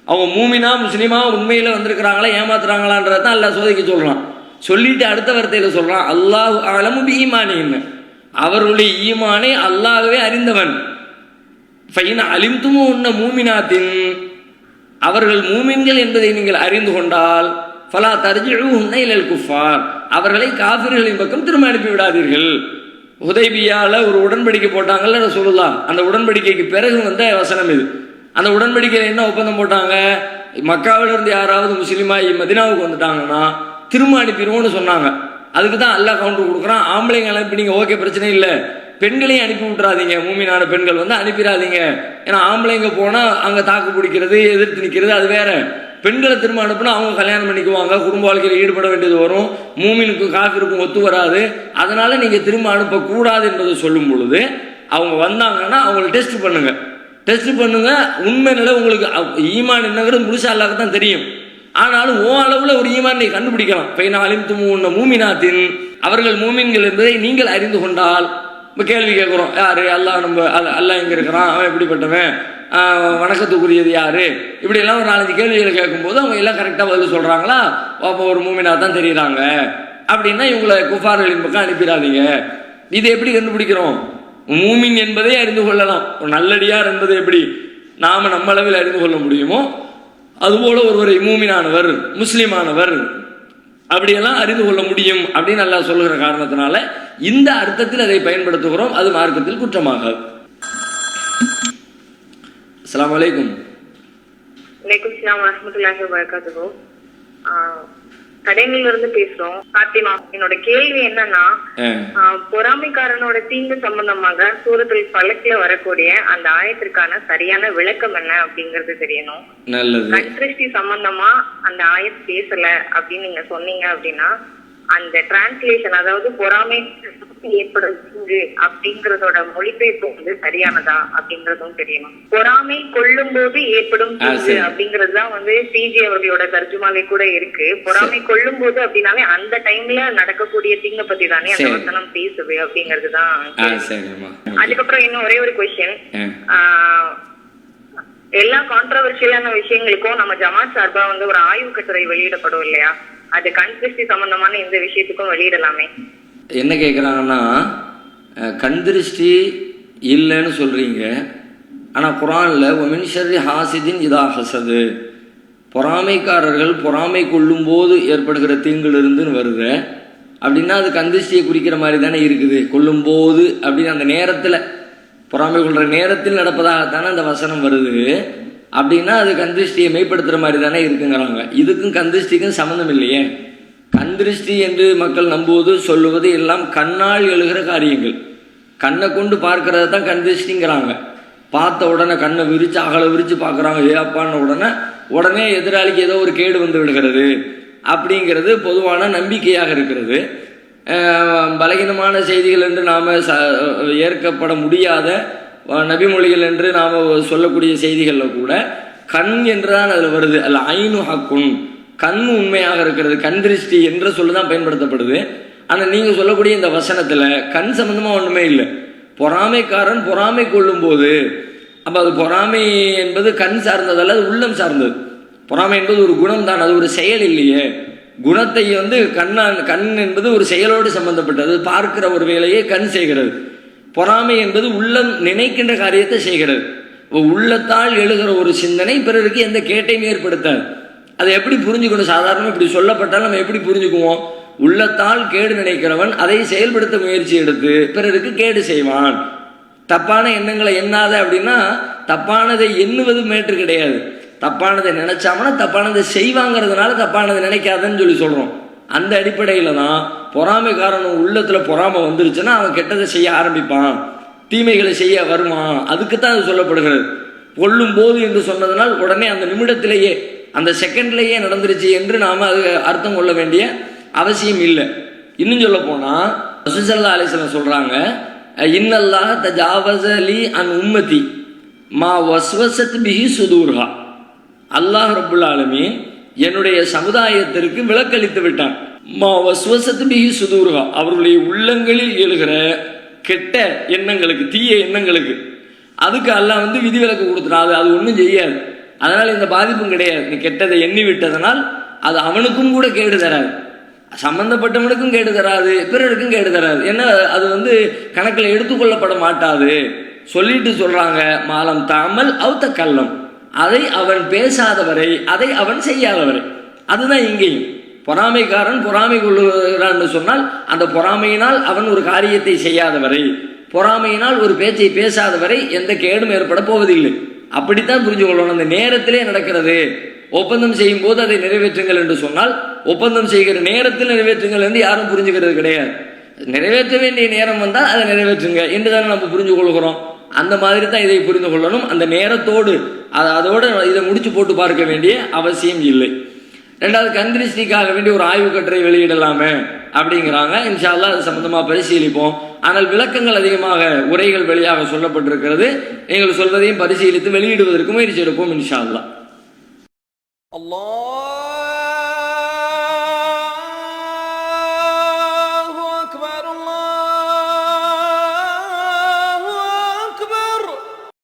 Speaker 2: அவங்க மூமினா முஸ்லிமா உண்மையில வந்திருக்கிறாங்களா ஏமாத்துறாங்களான்றதான் அல்லாஹ் சோதிக்க சொல்றான். சொல்லிட்டு அடுத்த வார்த்தையில சொல்றான், அல்லாஹு அலமு பீமானிஹின்ன, அவர்களுடைய ஈமானை அல்லாஹ்வே அறிந்தவன். ஃபைன் அலிம்துமுன்ன மூமினாத்தின், அவர்கள் மூமின்கள் என்பதை நீங்கள் அறிந்து கொண்டால், ஃபலா தர்ஜிஊஹுன்ன இலல் குஃபார், அவர்களை காஃபிர்களின் பக்கம் திரும்ப அனுப்பி விடாதீர்கள். ஹுதைபியால ஒரு உடன்படிக்கை போட்டாங்கல்ல ரசூலுல்லாஹ், அந்த உடன்படிக்கைக்கு பிறகு வந்த வசனம் இது. அந்த உடன்படிக்கையில் என்ன ஒப்பந்தம் போட்டாங்க? மக்காவிலிருந்து யாராவது முஸ்லீமாயி மதீனாவுக்கு வந்துட்டாங்கன்னா திரும்ப அனுப்பிடுவோம்னு சொன்னாங்க. அதுக்கு தான் அல்லாஹ் கவுண்டர் கொடுக்குறான், ஆம்பளைங்க அனுப்பி நீங்க ஓகே பிரச்சனை இல்லை, பெண்களையும் அனுப்பி விட்டுறாதீங்க, மூமினான பெண்கள் அனுப்பிடாதீங்க. ஏன்னா ஆம்பளைங்க போனா அங்க தாக்கு பிடிக்கிறது, எதிர்த்து நிற்கிறது அது வேற. பெண்களை திரும்ப அனுப்புனா அவங்க கல்யாணம் பண்ணிக்குவாங்க, குடும்ப வாழ்க்கையில் ஈடுபட வேண்டியது வரும், மூமினுக்கும் காஃபிருக்கும் ஒத்து வராது. அதனால நீங்க திரும்ப அனுப்பக்கூடாது என்பதை சொல்லும் பொழுது, அவங்க வந்தாங்கன்னா அவங்களை டெஸ்ட் பண்ணுங்க, உண்மை நிலை உங்களுக்கு ஈமான் என்னங்கிறது முழுசா அல்லாஹ்க்கு தான் தெரியும். ஆனாலும் ஓ அளவுல ஒரு ஈமான் நீ கண்டுபிடிக்கலாம். ஃபைன் அலிம்துமுன்ன மூமினாத்தின், அவர்கள் மூமின்கள் என்பதை நீங்கள் அறிந்து கொண்டால். இப்போ கேள்வி கேட்குறோம், யாரு? அல்லாஹ் அல்லாஹ் எங்க இருக்கிறான், அவன் எப்படிப்பட்டவன், வணக்கத்துக்குரியது யாரு, இப்படி எல்லாம் ஒரு 4-5 கேள்விகளை கேட்கும்போது அவங்க எல்லாம் கரெக்டாக பதில் சொல்றாங்களா, அப்போ ஒரு மூமினா தான் தெரியுறாங்க அப்படின்னா இவங்களை குஃபார்களின் பக்கம் அனுப்பிடாதீங்க. இது எப்படி கண்டுபிடிக்கிறோம்? மூமின் என்பதை அறிந்து கொள்ளலாம். ஒரு நல்லடியார் என்பதை எப்படி நாம நம்ம அளவில் அறிந்து கொள்ள முடியுமோ அதுபோல ஒருவரை மூமினானவர், முஸ்லிமானவர் அப்படியெல்லாம் அறிந்து கொள்ள முடியும் அப்படின்னு அல்லாஹ் சொல்லுகிற காரணத்தினால இந்த அர்த்தத்தில் அதை பயன்படுத்துகிறோம். அது மார்க்கத்தில் குற்றமாகாது. அஸ்ஸலாமு அலைக்கும்.
Speaker 4: வலைக்கும் ஸலாம் வரஹ்மத்துல்லாஹி வபரகாத்துஹு. கடைங்கள்ல இருந்து பேசுறோம். பாத்திமா, என்னோட கேள்வி என்னன்னா, பொறாமைக்காரனோட தீங்கு சம்பந்தமாக சூரத்துல் ஃபலக்ல வரக்கூடிய அந்த ஆயத்திற்கான சரியான விளக்கம் என்ன அப்படிங்கறது தெரியணும். கண் திருஷ்டி சம்பந்தமா அந்த ஆயத் பேசல அப்படின்னு நீங்க சொன்னீங்க அப்படின்னா
Speaker 6: அந்த டிரான்ஸ்லேஷன், அதாவது பொறாமை ஏற்படும் தீங்கு அப்படிங்கறதோட மொழிபெயர்ப்பு வந்து சரியானதா அப்படிங்கறதும் தெரியணும். பொறாமை கொள்ளும் போது ஏற்படும் தீங்கு அப்படிங்கறதுதான் வந்து சிஜி அவர்களோட தர்ஜுமாவே கூட இருக்கு. பொறாமை கொள்ளும் போது அப்படின்னாலே அந்த டைம்ல நடக்கக்கூடிய தீங்க பத்தி தானே அந்த வசனம் பேசுது அப்படிங்கறதுதான். அதுக்கப்புறம் இன்னும் ஒரே ஒரு கொஸ்டின், எல்லா கான்ட்ரவர்ஷியலான விஷயங்களுக்கும் நம்ம ஜமாத் சார்பா வந்து ஒரு ஆய்வு கட்டுரை வெளியிடப்படும் இல்லையா? அது கண் திருஷ்டி சம்பந்தமான இந்த விஷயத்துக்கும் வெளியிடலாமே.
Speaker 2: என்ன கேட்குறாங்கன்னா, கண் திருஷ்டி இல்லைன்னு சொல்கிறீங்க, ஆனால் குரானில் ஒமின் ஷர்ரி ஹாசிதின் இதா ஹசது, பொறாமைக்காரர்கள் பொறாமை கொள்ளும் போது ஏற்படுகிற தீங்கிலிருந்துன்னு வருது. அப்படின்னா அது கண் திருஷ்டியை குறிக்கிற மாதிரி தானே இருக்குது. கொள்ளும் போது அப்படின்னு அந்த நேரத்தில், பொறாமை கொள்கிற நேரத்தில் நடப்பதாகத்தானே அந்த வசனம் வருது. அப்படின்னா அது கண் திருஷ்டியை மெய்ப்படுத்துகிற மாதிரி தானே இருக்குங்கிறாங்க. இதுக்கும் கண் திருஷ்டிக்கும் சம்மந்தம் இல்லையே. கண் திருஷ்டி என்று மக்கள் நம்புவது சொல்லுவது எல்லாம் கண்ணால் எழுகிற காரியங்கள். கண்ணை கொண்டு பார்க்கறது தான் கண் திருஷ்டிங்கிறாங்க. பார்த்த உடனே கண்ணை விரித்து அகலை விரித்து பார்க்குறாங்க, ஏப்பான உடனே எதிராளிக்கு ஏதோ ஒரு கேடு வந்து விடுகிறது அப்படிங்கிறது பொதுவான நம்பிக்கையாக இருக்கிறது. பலகீனமான செய்திகள் என்று நாம் ஏற்கப்பட முடியாத நபிமொழிகள் என்று நாம் சொல்லக்கூடிய செய்திகளில் கூட கண் என்றுதான் அதில் வருது. அல்ல ஐனு ஹக்குன், கண் உண்மையாக இருக்கிறது, கண் திருஷ்டி என்ற சொல்லுதான் பயன்படுத்தப்படுது. ஆனால் நீங்கள் சொல்லக்கூடிய இந்த வசனத்தில் கண் சம்பந்தமாக ஒன்றுமே இல்லை. பொறாமைக்காரன் பொறாமை கொள்ளும் போது, அப்போ அது பொறாமை என்பது கண் சார்ந்ததல்ல, அது உள்ளம் சார்ந்தது. பொறாமை என்பது ஒரு குணம் தான், அது ஒரு செயல் இல்லையே. குணத்தை வந்து கண் என்பது ஒரு செயலோடு சம்பந்தப்பட்டது, பார்க்கிற ஒரு வேலையை கண் செய்கிறது. பொறாமை என்பது உள்ளம் நினைக்கின்ற காரியத்தை செய்கிறது. உள்ளத்தால் எழுகிற ஒரு சிந்தனை பிறருக்கு எந்த கேட்டையும் ஏற்படுத்தாது. அதை எப்படி புரிஞ்சுக்கணும்? சாதாரணமாக இப்படி சொல்லப்பட்டால் நம்ம எப்படி புரிஞ்சுக்குவோம்? உள்ளத்தால் கேடு நினைக்கிறவன் அதை செயல்படுத்த முயற்சி எடுத்து பிறருக்கு கேடு செய்வான். தப்பான எண்ணங்களை எண்ணாத அப்படின்னா தப்பானதை எண்ணுவது மேற்று கிடையாது. தப்பானதை நினைச்சாமனா தப்பானதை செய்வாங்கிறதுனால தப்பானதை நினைக்காதன்னு சொல்லி சொல்றோம். அந்த அடிப்படையில தான் பொறாமைக்காரன் உள்ளத்துல பொறாமை வந்துருச்சுன்னா அவன் கெட்டதை செய்ய ஆரம்பிப்பான், தீமைகளை செய்ய வருவான். அதுக்குத்தான் அது சொல்லப்படுகிறது. கொல்லும் போது என்று சொன்னதனால் உடனே அந்த நிமிடத்திலேயே அந்த செகண்ட்லேயே நடந்துருச்சு என்று நாம் அது அர்த்தம் கொள்ள வேண்டிய அவசியம் இல்லை. இன்னும் சொல்ல போனால் ரசூல் ஸல்லல்லாஹு அலைஹி வஸல்லம் சொல்கிறாங்க, இன்னல்லாஹ தஜாவஸ லி அன் உம்மதி மா வஸ்வஸத் பிஹி சுதூர்ஹா. அல்லாஹ் ரப்புல் ஆலமீன் என்னுடைய சமுதாயத்திற்கு விலக்களித்து விட்டான். மா வஸ்வஸத் பிஹி சுதூர்ஹா, அவர்களுடைய உள்ளங்களில் எழுகிற கெட்ட எண்ணங்களுக்கு, தீய எண்ணங்களுக்கு அதுக்கு அல்லாஹ் வந்து விதிவிலக்கு கொடுத்துட்டான். அது ஒன்றும் செய்யாது. அதனால் இந்த பாதிப்பும் கிடையாது. நீ கெட்டதை எண்ணி விட்டதனால் அது அவனுக்கும் கூட கேடு தராது, சம்பந்தப்பட்டவனுக்கும் கேடு தராது, பிறருக்கும் கேடு தராது. ஏன்னா அது வந்து கணக்கில் எடுத்துக்கொள்ளப்பட மாட்டாது. சொல்லிட்டு சொல்றாங்க, மாலம் தாமல் அவுத்த கல்லம், அதை அவன் பேசாதவரை, அதை அவன் செய்யாதவரை. அதுதான் இங்கேயும் பொறாமைக்காரன் பொறாமை கொள்ளுகிறான்னு சொன்னால் அந்த பொறாமையினால் அவன் ஒரு காரியத்தை செய்யாதவரை, பொறாமையினால் ஒரு பேச்சை பேசாதவரை எந்த கேடும் ஏற்பட போவதில்லை. அப்படித்தான் புரிஞ்சு கொள்ளணும். அந்த நேரத்திலே நடக்கிறது. ஒப்பந்தம் செய்யும் போது அதை நிறைவேற்றுங்கள் என்று சொன்னால் ஒப்பந்தம் செய்கிற நேரத்தில் நிறைவேற்றுங்கள் என்று யாரும் புரிஞ்சுக்கிறது கிடையாது. நிறைவேற்ற வேண்டிய நேரம் வந்தால் அதை நிறைவேற்றுங்க என்று தானே நம்ம புரிஞ்சு கொள்கிறோம். அந்த மாதிரி தான் இதை புரிந்து கொள்ளணும். அந்த நேரத்தோடு அதோடு இதை முடிச்சு போட்டு பார்க்க வேண்டிய அவசியம் இல்லை. ரெண்டாவது, கந்திருஷ்டிக்காக வேண்டி ஒரு ஆய்வு கட்டுரை வெளியிடலாமே அப்படிங்கிறாங்க. இன்ஷா அல்லாஹ் அது சம்பந்தமாக பரிசீலிப்போம். ஆனால் விளக்கங்கள் அதிகமாக உரைகள் வழியாக சொல்லப்பட்டிருக்கிறது. நீங்கள் சொல்வதையும் பரிசீலித்து வெளியிடுவதற்கு முயற்சி எடுப்போம் இன்ஷா அல்லாஹ்.